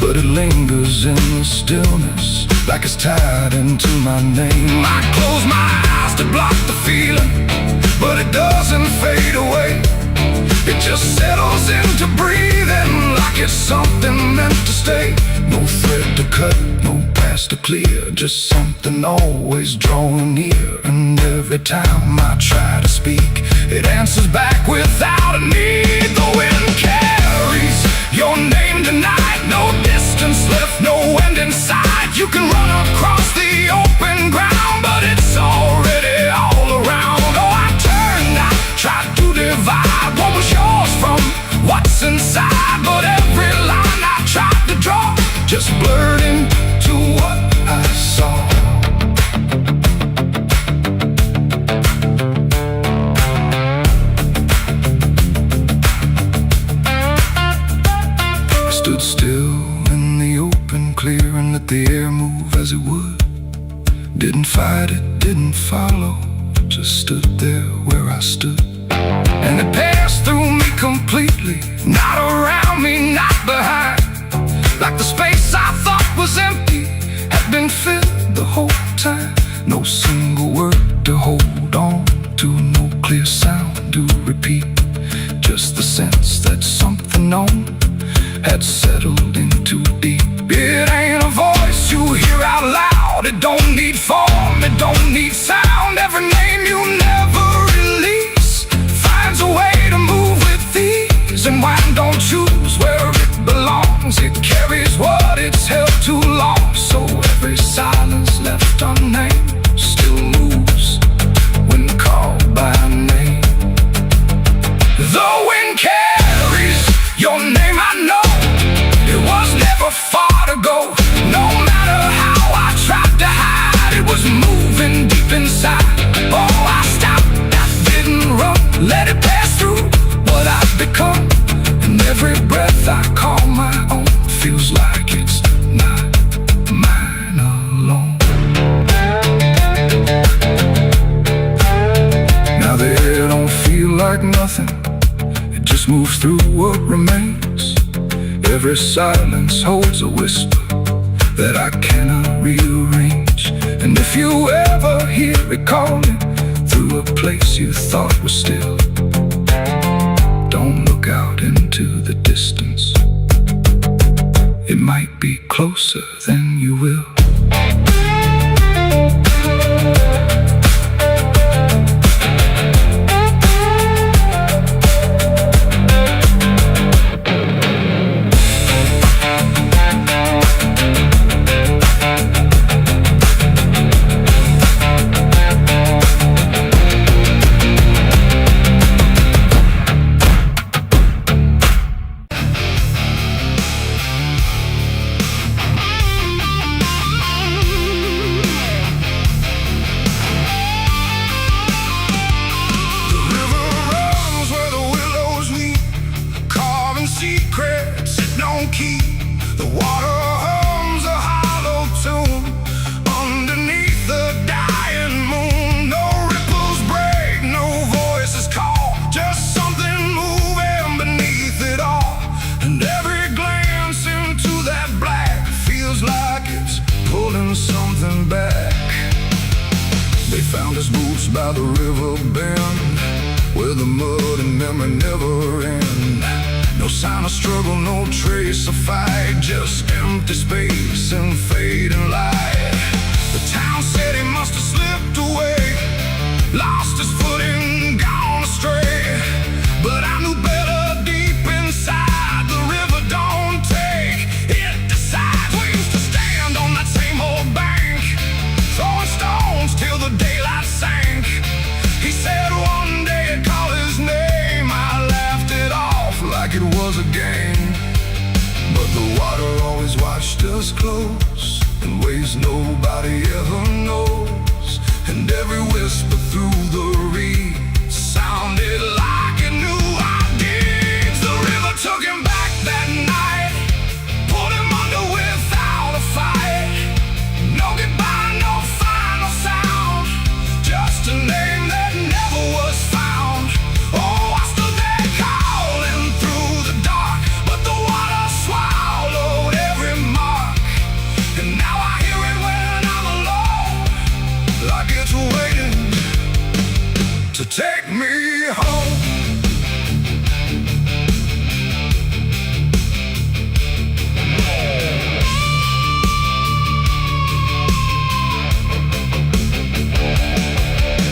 but it lingers in the stillness, like it's tied into my name. I close my eyes to block the feeling, but it doesn't fade away. It just settles into breathing, like it's something meant to stay. No thread to cut, no path to clear, just something always drawing near. And every time I try to speak, it answers back without a need. The wind carries your name tonight, no distance left, no end in sight. You can run across the open ground, but it's already all around. Oh, I turned, I tried to divide what was yours from what's inside, but every line I tried to draw just blurred into what I saw. I stood still in the open, clear, and let the air move as it would. Didn't fight it, didn't follow, just stood there where I stood. And it passed through me completely, not around me, not behind. Like the space I thought was empty had been filled the whole time. No single word to hold on to, no clear sound to repeat, just the sense that something known had settled in too deep. It ain't a voice you hear out loud, it don't need form, it don't need sound. Every name you never release finds a way to move with ease, and wine don't choose where it belongs, it carries what it's held too long. So every silence left unnamed still moves when called by name. The wind carries your name, I know it was never far to go. No matter how I tried to hide, it was moving deep inside. just moves through what remains. Every silence holds a whisper that I cannot rearrange. And if you ever hear it calling through a place you thought was still, don't look out into the distance. It might be closer than you will. Secrets it don't keep. The water hums a hollow tune underneath the dying moon. No ripples break, no voices call, just something moving beneath it all. And every glance into that black feels like it's pulling something back. They found his boots by the river bend, where the mud and memory never end. No sign of struggle, no trace of fight, just empty space and fading light. The town said he must have slipped away, lost his footing, gone astray. But I knew better deep inside. The river don't take, it decides. We used to stand on that same old bank, throwing stones till the daylight sank. He said one day I'd call his name. I laughed it off like it was a game. But the water always watched us close in ways nobody ever knows. And every whisper through the reeds sounded like it knew our deeds. The river took him back that night, pulled him under without a fight. No goodbye, no final sound, just a name that never was found. Oh, I stood there calling through the dark, but the water swallowed every mark. And now I hear it when I'm alone, like it's waiting to take me home.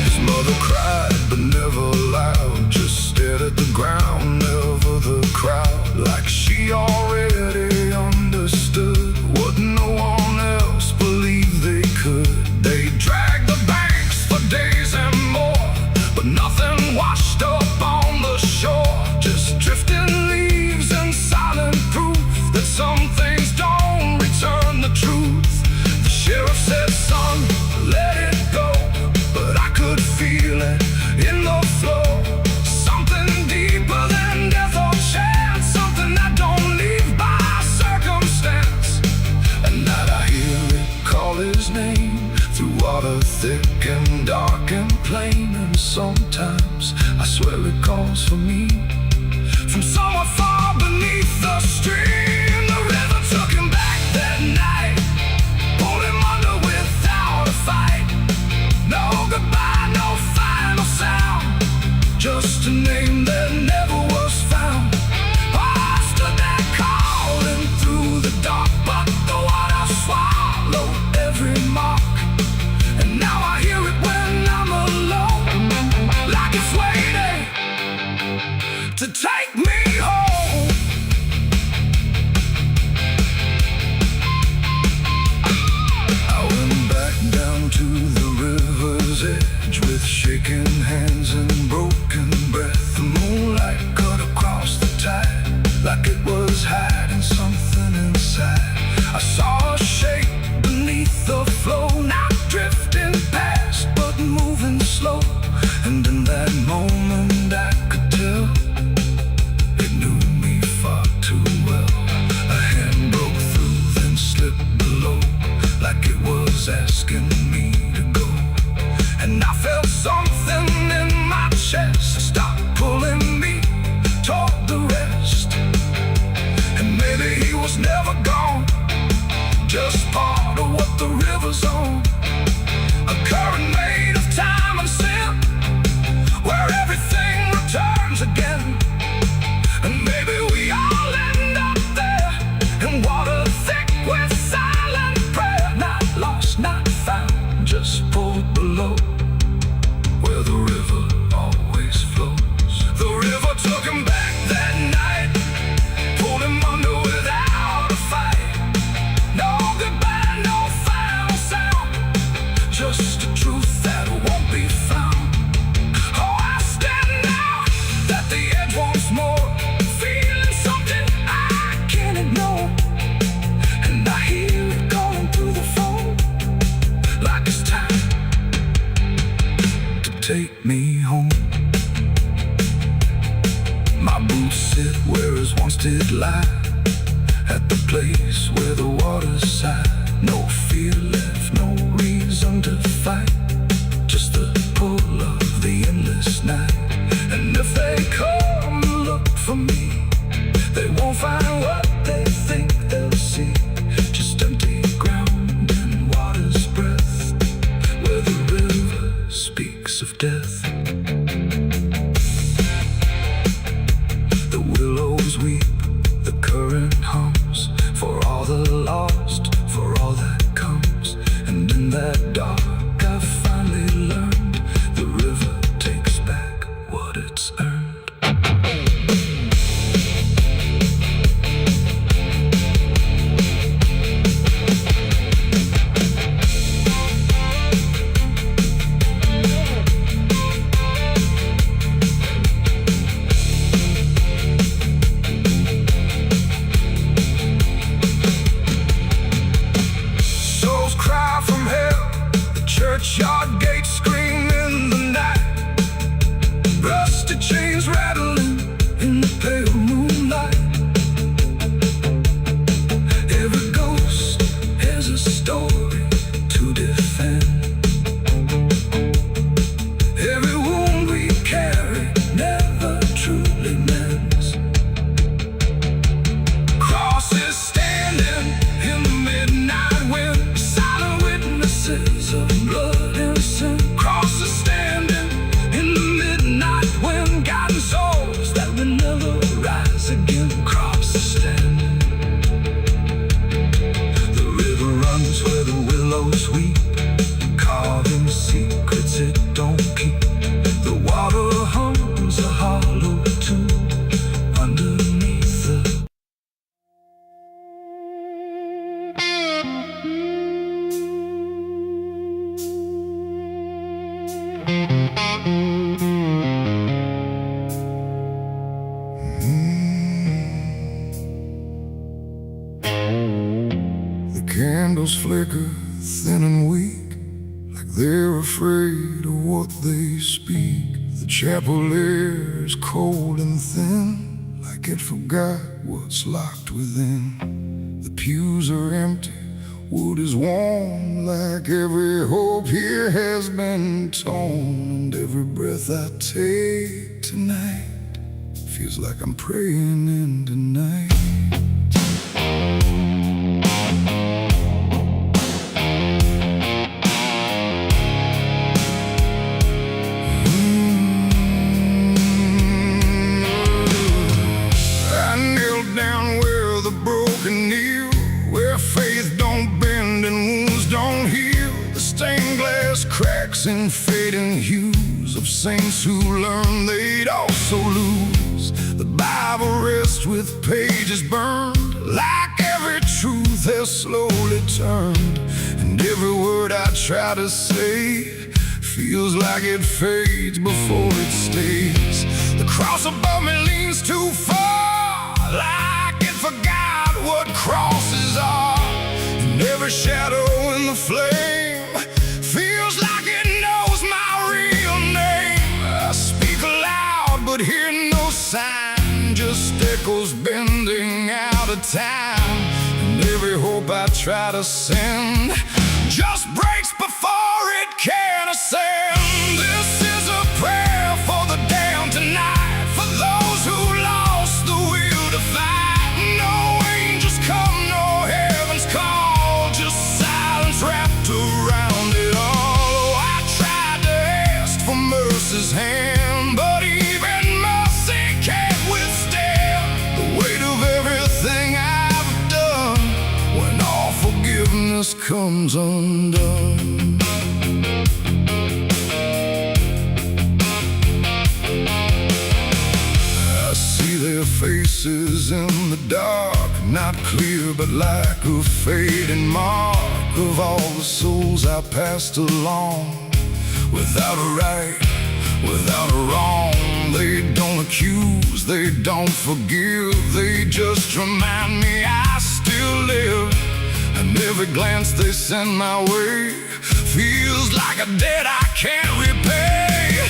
His mother cried, but never loud, just stared at the ground, never the crowd. Like she already understood what no one else believed they could. They dragged the banks for days and more, but nothing washed up on the shore. Just drifting leaves and silent proof that some things don't return the truth. The sheriff said, son, let it go, but I could feel it in the flow. Something deeper than death or chance, something that don't leave by circumstance. And that I hear it call his name through water thick and dark and plain. And sometimes I swear it calls for me from somewhere far beneath the stream. The river took him back that night, pulled him under without a fight. No goodbye, no final sound, just a name that never was found. I stood there calling through the dark, but the water swallowed every mark. And now I hear it when I'm alone, like it's waiting to take me home. I went back down to the river's edge with shaking hands and broken breath. The moonlight cut across the tide like it was hiding something inside. I saw a shape beneath the flow, not drifting past but moving slow. And in that moment I could tell it knew me far too well. A hand broke through, then slipped below, like it was asking me to go. And I felt something in my chest stop pulling me toward take me home. My boots sit where his once did lie, at the place where the waters sigh. No fear left, no reason to fight, just the pull of the endless night. And if they come to look for me, they won't find what they think they'll see, just empty ground and water's breath, where the river speaks of death. The willows weep, the current hums, for all the lost, for all that comes. And in that dark I finally learned, the river takes back what it's earned. Churchyard gates scream in the night, rusty chains rattling in the pale moonlight. Every ghost has a story to defend. Every wound we carry never truly mends. Crosses standing in the midnight wind, silent witnesses of blood and sin. Crosses standing in the midnight wind, guiding souls that will never rise again. Crosses standing. The river runs where the willows weep, carving secrets it don't keep. The water hums a hollow tune underneath the candles flicker thin and weak, like they're afraid of what they speak. The chapel air is cold and thin, like it forgot what's locked within. The pews are empty, wood is warm, like every hope here has been torn. And every breath I take tonight feels like I'm praying into night. Cracks and fading hues of saints who learned they'd also lose. The Bible rests with pages burned, like every truth has slowly turned. And every word I try to say feels like it fades before it stays. The cross above me leans too far, like it forgot what crosses are. And every shadow in the flame feels like it knows my real name. I speak aloud but hear no sign, just echoes bending out of time. And every hope I try to send just breaks before it can ascend. This is a prayer for the damned tonight, for those who lost the will to fight. No angels come, no heaven's call, just silence wrapped around it all. Mercy's hand, but even mercy can't withstand the weight of everything I've done when all forgiveness comes undone. I see their faces in the dark, not clear but like a fading mark of all the souls I passed along. Without a right, without a wrong, they don't accuse, they don't forgive, they just remind me I still live. And every glance they send my way feels like a debt I can't repay.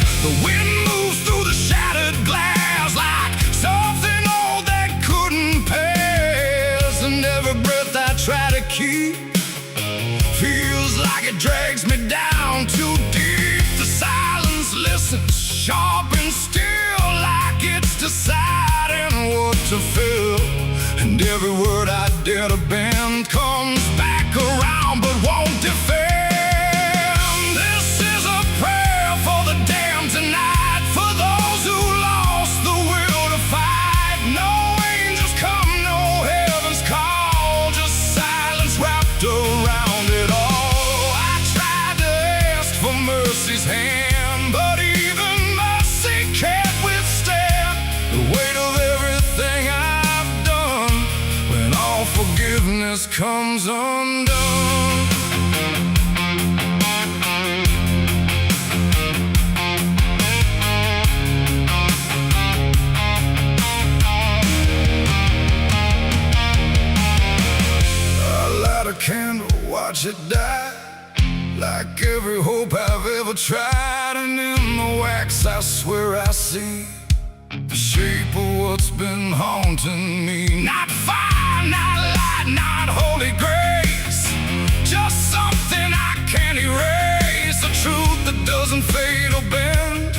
dare to bend comes back around but won't defend. This is a prayer for the damned tonight, for those who lost the will to fight. No angels come, no heaven's call, just silence wrapped around it all. I tried to ask for mercy's hand, but even mercy can't withstand the weight of everything I've done when all forgiveness comes undone. I light a candle, watch it die, like every hope I've ever tried. And in the wax I swear I see the shape of what's been haunting me. Not fire, not light, not holy grace, just something I can't erase. A truth that doesn't fade or bend,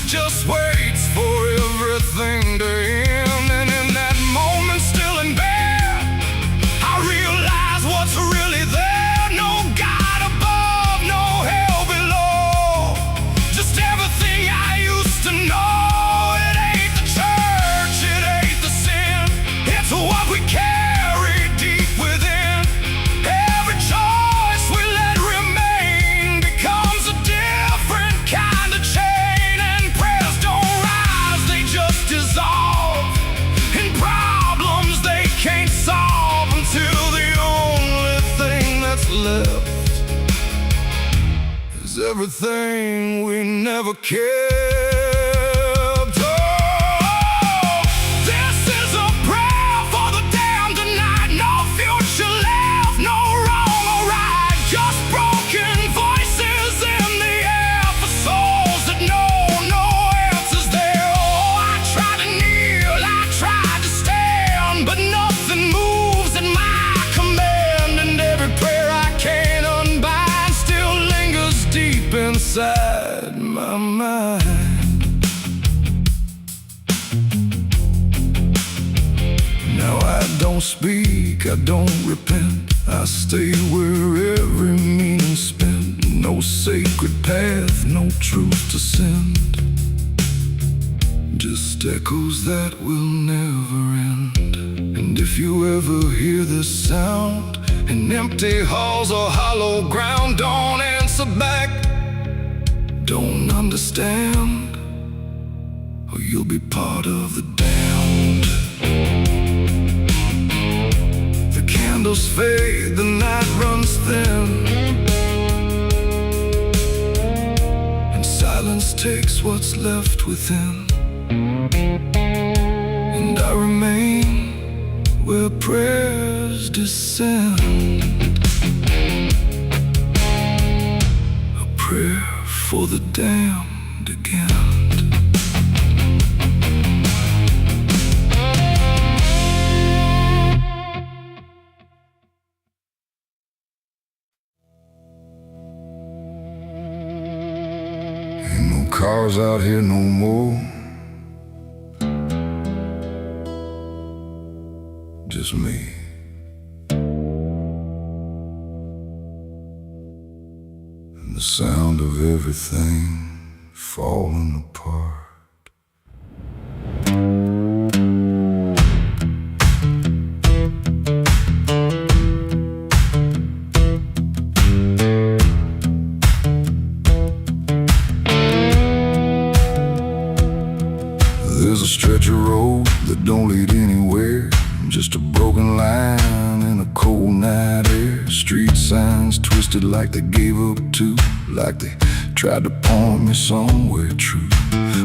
just waits for everything to end. And in that moment, still in bed, I realize what's really there. No God above, no hell below, just everything I used to know. It ain't the church, it ain't the sin, it's what we carry deep within. Every choice we let remain becomes a different kind of chain. And prayers don't rise, they just dissolve in problems they can't solve, until the only thing that's left is everything we never kept. Oh, this is a prayer for the damned tonight. No future left, no wrong or right, just broken voices in the air, for souls that know no answers there. Oh, I tried to kneel, I tried to stand, but nothing moves at my command. And every prayer I can't unbind still lingers deep inside my mind. Now I don't speak, I don't repent, I stay where every meaning's spent. No sacred path, no truth to send, just echoes that will never end. And if you ever hear this sound in empty halls or hollow ground, don't answer back, don't understand, or you'll be part of the damned. The candles fade, the night runs thin, and silence takes what's left within. And I remain where prayers descend, a prayer for the damned again. Ain't no cars out here no more, just me. And the sound of everything falling apart. There's a stretch of road that don't lead anywhere, just a broken line in a cold night air. Street signs twisted like they gave up too, like they tried to point me somewhere true.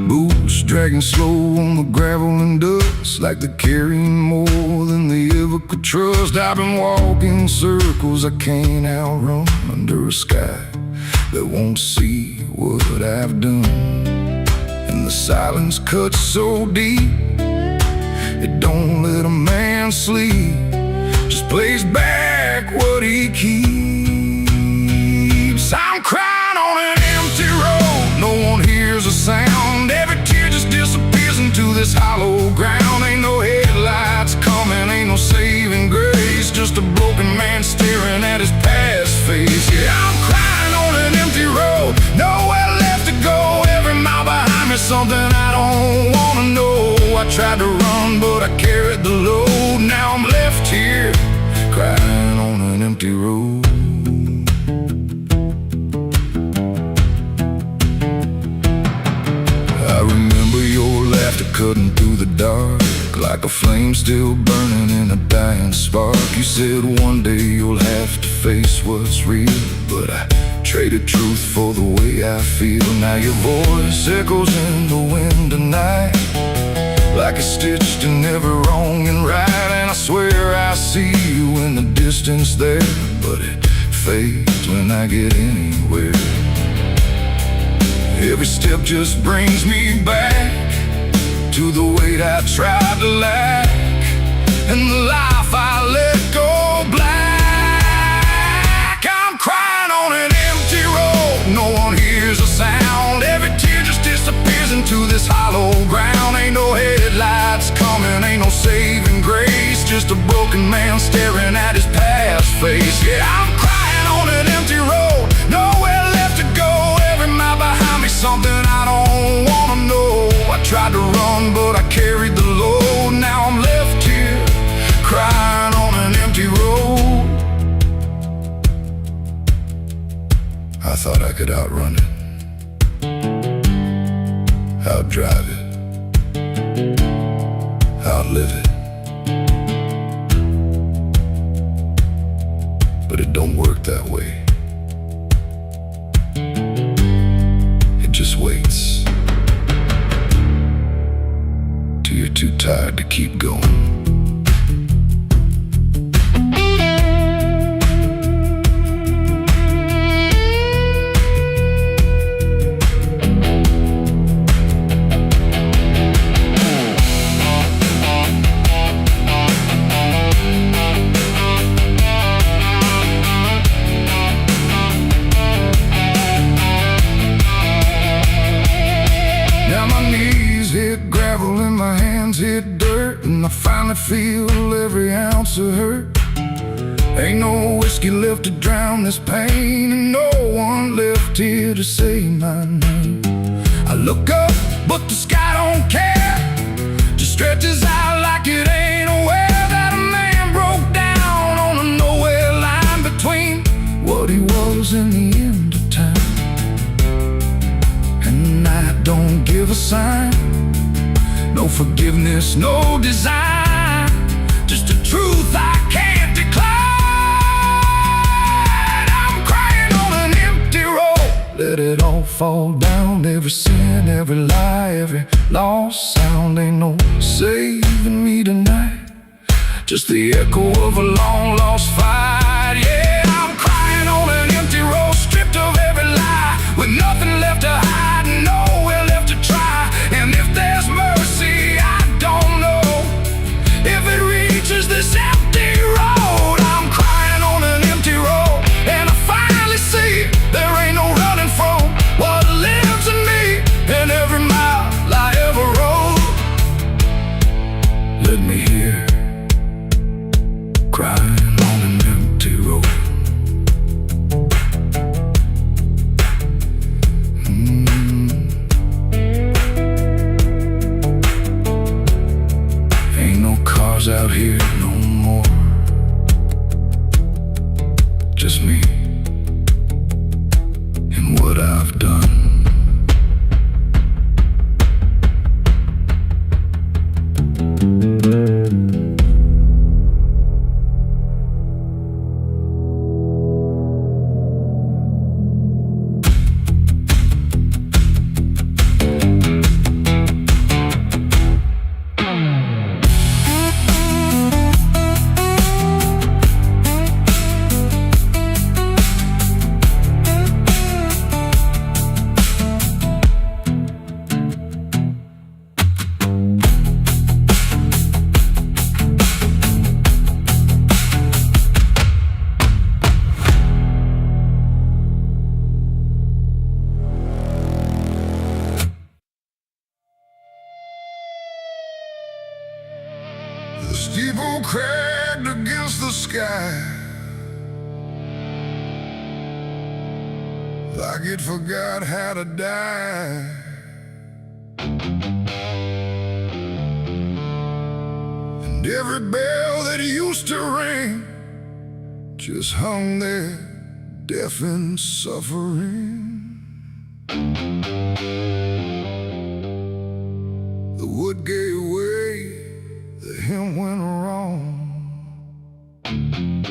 Boots dragging slow on the gravel and dust, like they're carrying more than they ever could trust. I've been walking circles I can't outrun, under a sky that won't see what I've done. And the silence cuts so deep, it don't let a man sleep, just plays back what he keeps. I'm crying on an empty road, no one hears a sound. Every tear just disappears into this hollow ground. Ain't no headlights coming, ain't no saving grace, something I don't wanna know. I tried to run, but I carried the load. Now I'm left here, crying on an empty road. I remember your laughter cutting through the dark, like a flame still burning in a dying spark. You said one day you'll have to face what's real, but I traded truth for the way I feel. Now your voice echoes in the wind tonight, like it's stitched in every wrong and right. And I swear I see you in the distance there, but it fades when I get anywhere. Every step just brings me back to the weight I tried to lack, and the life I let go black. I'm crying on an empty road, no one hears a sound. Every tear just disappears into this hollow ground. Ain't no headlights coming, ain't no saving grace, just a broken man staring at his past face. Yeah, I'm crying on an empty road, nowhere left to go. Every mile behind me, something I don't wanna know. I tried to run, but I carried the load. Now I'm left here, crying on an empty road. I thought I could outrun it, outdrive it, outlive it, but it don't work that way. It just waits till you're too tired to keep going. Hit dirt, and I finally feel every ounce of hurt. Ain't no whiskey left to drown this pain, and no one left here to say my name. I look up, but the sky don't care, just stretches out like it ain't aware that a man broke down on a nowhere line between what he was and the end of time. And the night don't give a sign, no forgiveness, no design, just a truth I can't decline. I'm crying on an empty road, let it all fall down. Every sin, every lie, every lost sound. Ain't no saving me tonight, just the echo of a long lost fight. Yeah, I'm crying on an empty road, stripped of every lie, with nothing left to hide, nowhere left to try. And if there's mercy, I don't know if it reaches this empty road. I'm crying on an empty road, and I finally see there ain't no running from what lives in me, and every mile I ever rode. Let me hear, crying on an empty road. Out here no more, just me and what I've done. Steeple cracked against the sky, like it forgot how to die. every bell that used to ring just hung there, deaf and suffering. The wood gave way, the hymn went wrong, and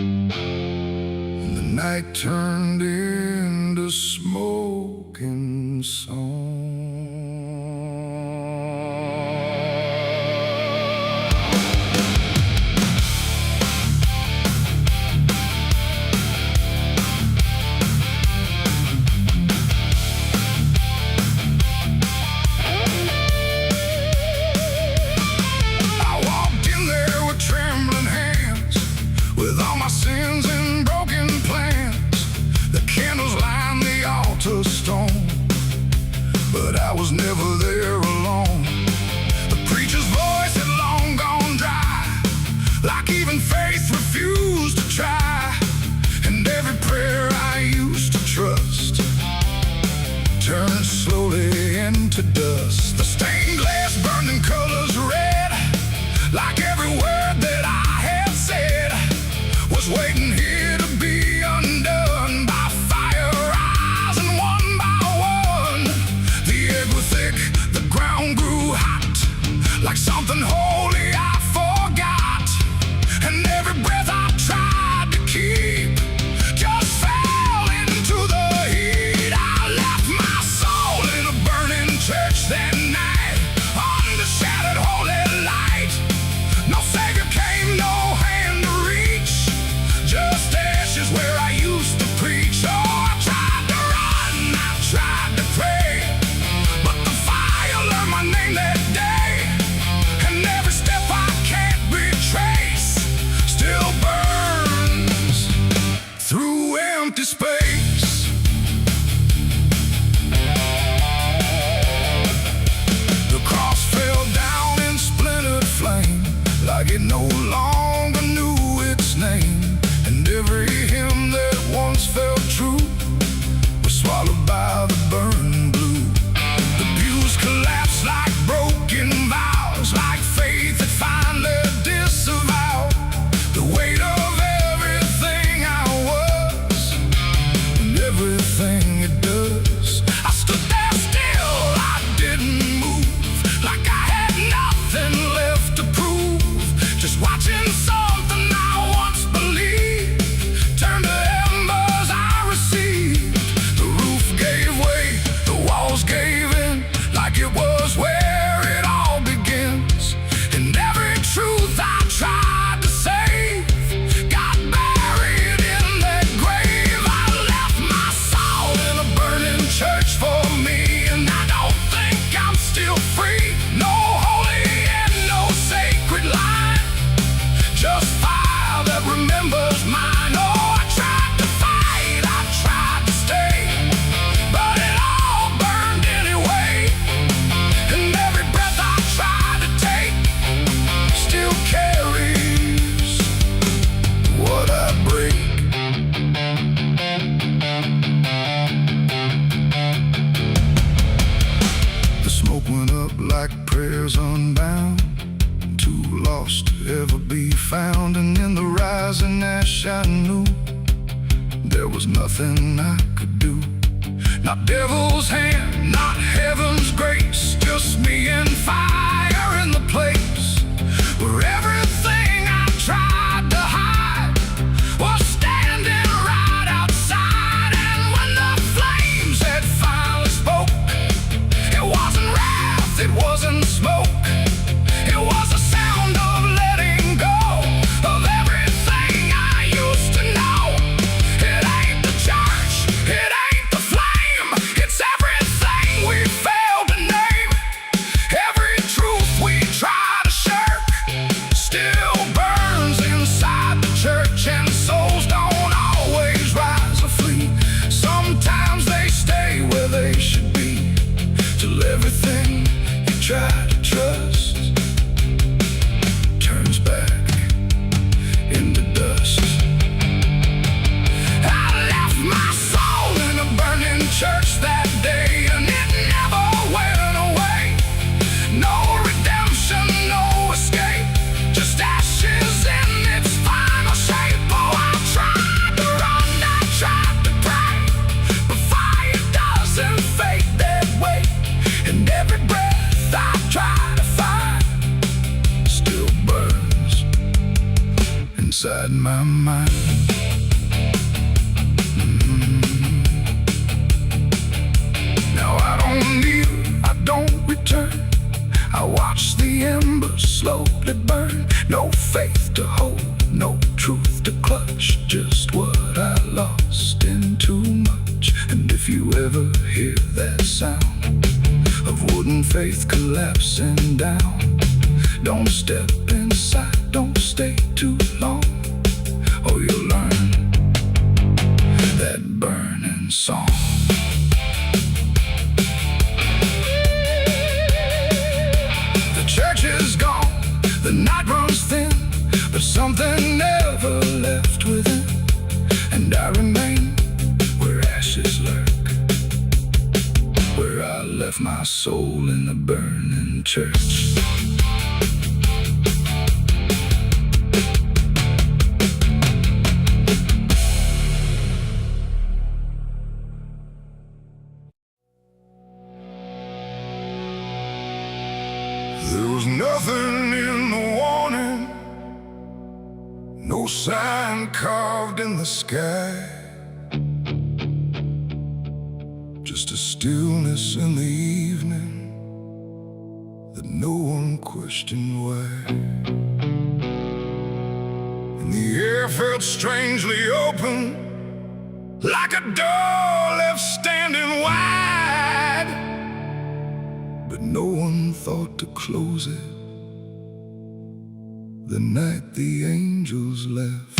the night turned into smoking song. With all my sins and broken plans, the candles line the altar stone, but I was never there alone. The preacher's voice had long gone dry, like even faith refused to try, and every prayer I used to trust turned slowly into dust. The stained glass burned in colors red, like every word that I had said was waiting here to be undone by fire rising one by one. The air grew thick, the ground grew hot, like something holy I forgot, and every breath I tried to keep just fell into the heat. I left my soul in a burning church that night, under shattered holy light. No savior came, no hand to reach, just ashes where I used to preach. Oh, I tried to run, I tried to pray, but the fire learned my name that day, and every step I can't retrace still burns through empty space. The cross fell down in splintered flame, like it no longer knew its name, and every hymn that once felt true was swallowed by the burning blue. The pews collapsed like broken vows, like faith that finally disavowed the weight of everything I was and everything it does. I stood there still, I didn't move, like I had nothing left to prove, just watching something I once believed turn to embers I received. The roof gave way, the walls gave in, like it was where it all begins, and every truth I tried to save got buried in that grave. I left my soul in a burning church for me, and I don't think I'm still free. No holy and no sacred line, just fire that remembers mine. Oh, I tried to fight, I tried to stay, but it all burned anyway, and every breath I tried to take still carries what I break. The smoke went up like prayers unbound, too lost to ever be found, and in the rising ash I knew there was nothing I could do. Not devil's hand, not heaven's grace, just me and fire in the place where everything I tried to hide was standing right outside. And when the flames had finally spoke, it wasn't wrath, it wasn't smoke, it was a sound of letting go of everything I used to know. It ain't the church, it ain't the flame, it's everything we inside my mind. Now I don't kneel, I don't return. I watch the embers slowly burn. No faith to hold, no truth to clutch. Just what I lost in too much. And if you ever hear that sound of wooden faith collapsing down, don't step inside, don't stay too long, or you'll learn that burning song. The church is gone, the night runs thin, but something never left within. And I remain where ashes lurk, where I left my soul in the burning church. There was nothing in the warning, no sign carved in the sky, just a stillness in the evening that no one questioned why. And the air felt strangely open, like a door left standing wide, but no one thought to close it the night the angels left.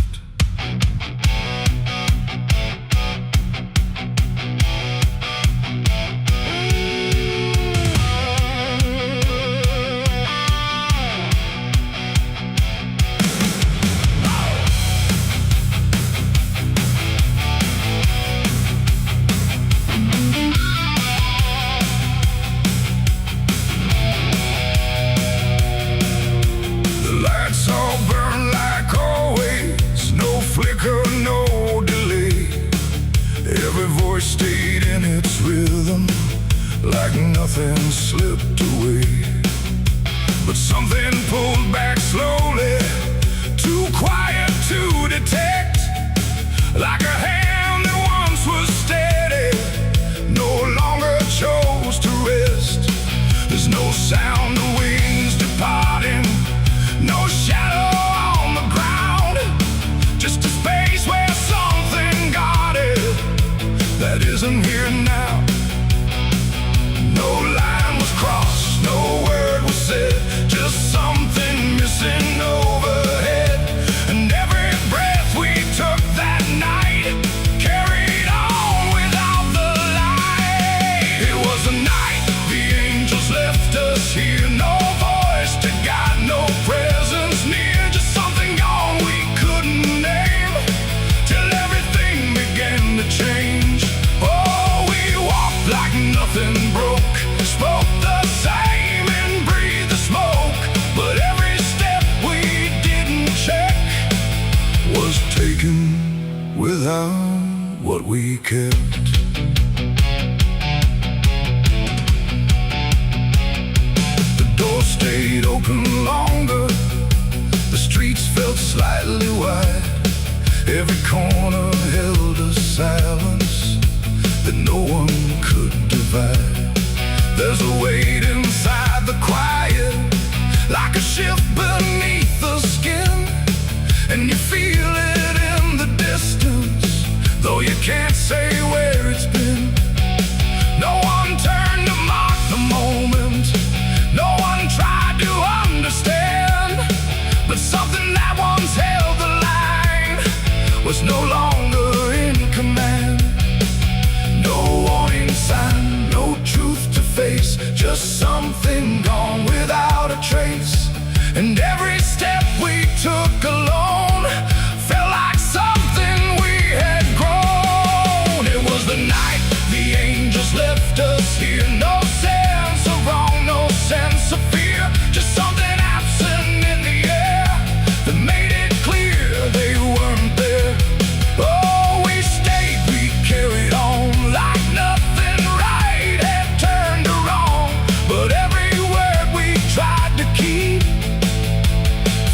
Stayed in its rhythm, like nothing slipped away. But something pulled back slowly, too quiet to detect, like a hand that once was steady, no longer chose to rest. There's no sound of wings departing, no shadow on the ground, just a space where something guarded that isn't here now. No line was crossed, no word was said, just something missing overhead. And every breath we took that night carried on without the light. It was the night the angels left us here, no voice to guide, no presence near, just something gone we couldn't name, till everything began to change. Like nothing broke, spoke the same and breathed the smoke, but every step we didn't check was taken without what we kept. The door stayed open longer, the streets felt slightly wide, every corner held a silence that no one could divide. There's a weight inside the quiet, like a shift beneath the skin, and you feel it in the distance, though you can't say where it's been. No one turned to mark the moment, no one tried to understand, but something that once held the line was no longer in command. No warning sign, no truth to face, just something gone without a trace. And every step we took alone felt like something we had grown. It was the night the angels left us here, no sense of wrong, no sense of fear, just something absent in the air that made it clear they weren't there. Oh, we stayed, we carried on, like nothing right had turned to wrong, but every word we tried to keep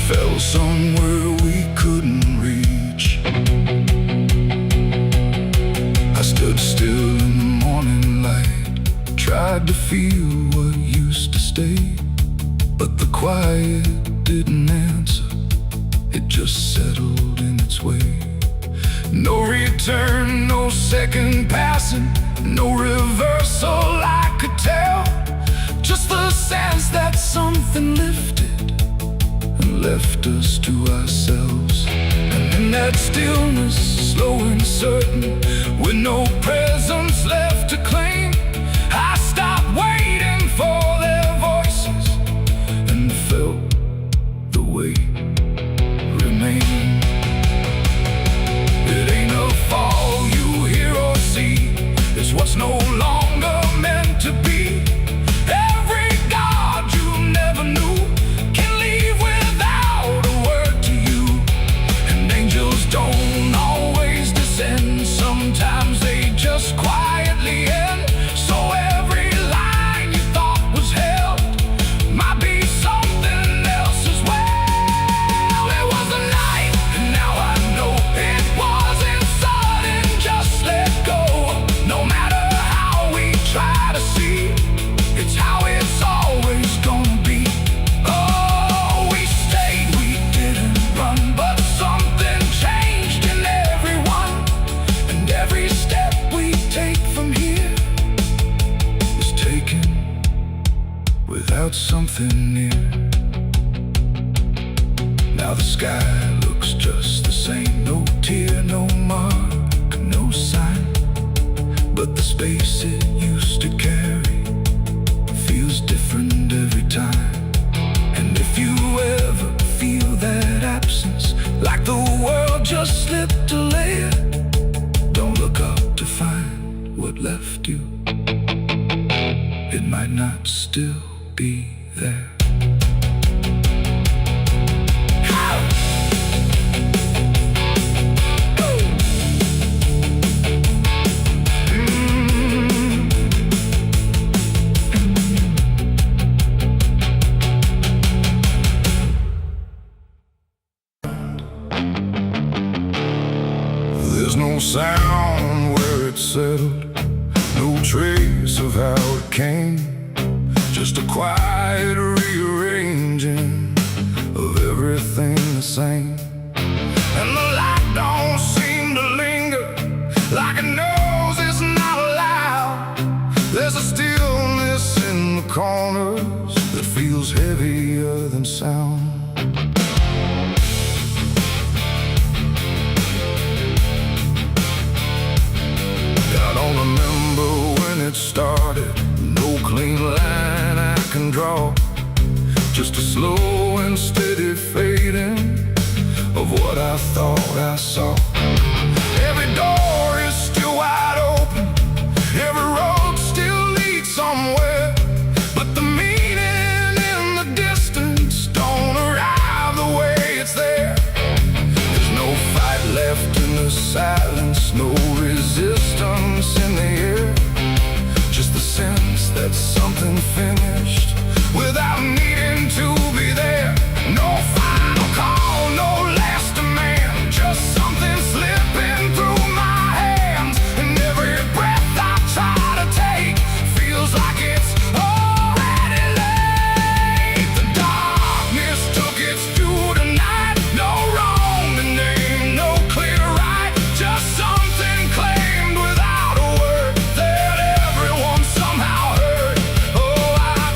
fell somewhere we couldn't feel what used to stay. But the quiet didn't answer, it just settled in its way. No return, no second passing, no reversal I could tell. Just the sense that something lifted and left us to ourselves. And in that stillness, slow and certain, with no presence left to claim, I stopped waiting for their voices and felt the weight remain. It ain't a fall you hear or see, it's what's no longer meant to be. Every God you never knew can leave without a word to you. And angels don't always descend, sometimes they just quietly end. So every line you thought was held might be something else as well. It was a night, and now I know it wasn't sudden, just let go. No matter how we try to see, it's how it's always gonna be. Oh, we stayed, we didn't run, but something changed in everyone. And every step we take from here is taken without something near. Now the sky looks just the same, no tear, no mark, no sign. But the space it used to carry feels different every time. And if you ever feel that absence, like the world just slipped a layer, don't look up to find what left you. It might not still be there. There's no sound where it settled, no trace of how it came, just a quiet rearranging of everything the same. And the light don't seem to linger, like it knows it's not allowed. There's a stillness in the corners that feels heavier than sound. I don't remember when it started, no clean line I can draw, just a slow and steady fading of what I thought I saw. Every door is still wide open, every road still leads somewhere, but the meaning in the distance don't arrive the way it's there. There's no fight left in the silence, no resistance in the air, just the sense that something finished without needing to be there. No final call, no last demand, just something slipping through my hands. And every breath I try to take feels like it's already late. The darkness took its due tonight, no wrong to name, no clear right, just something claimed without a word that everyone somehow heard. Oh, I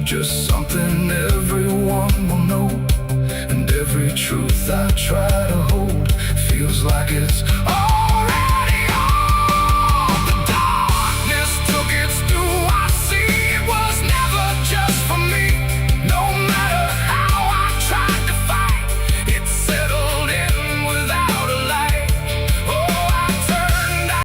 just something everyone will know. And every truth I try to hold feels like it's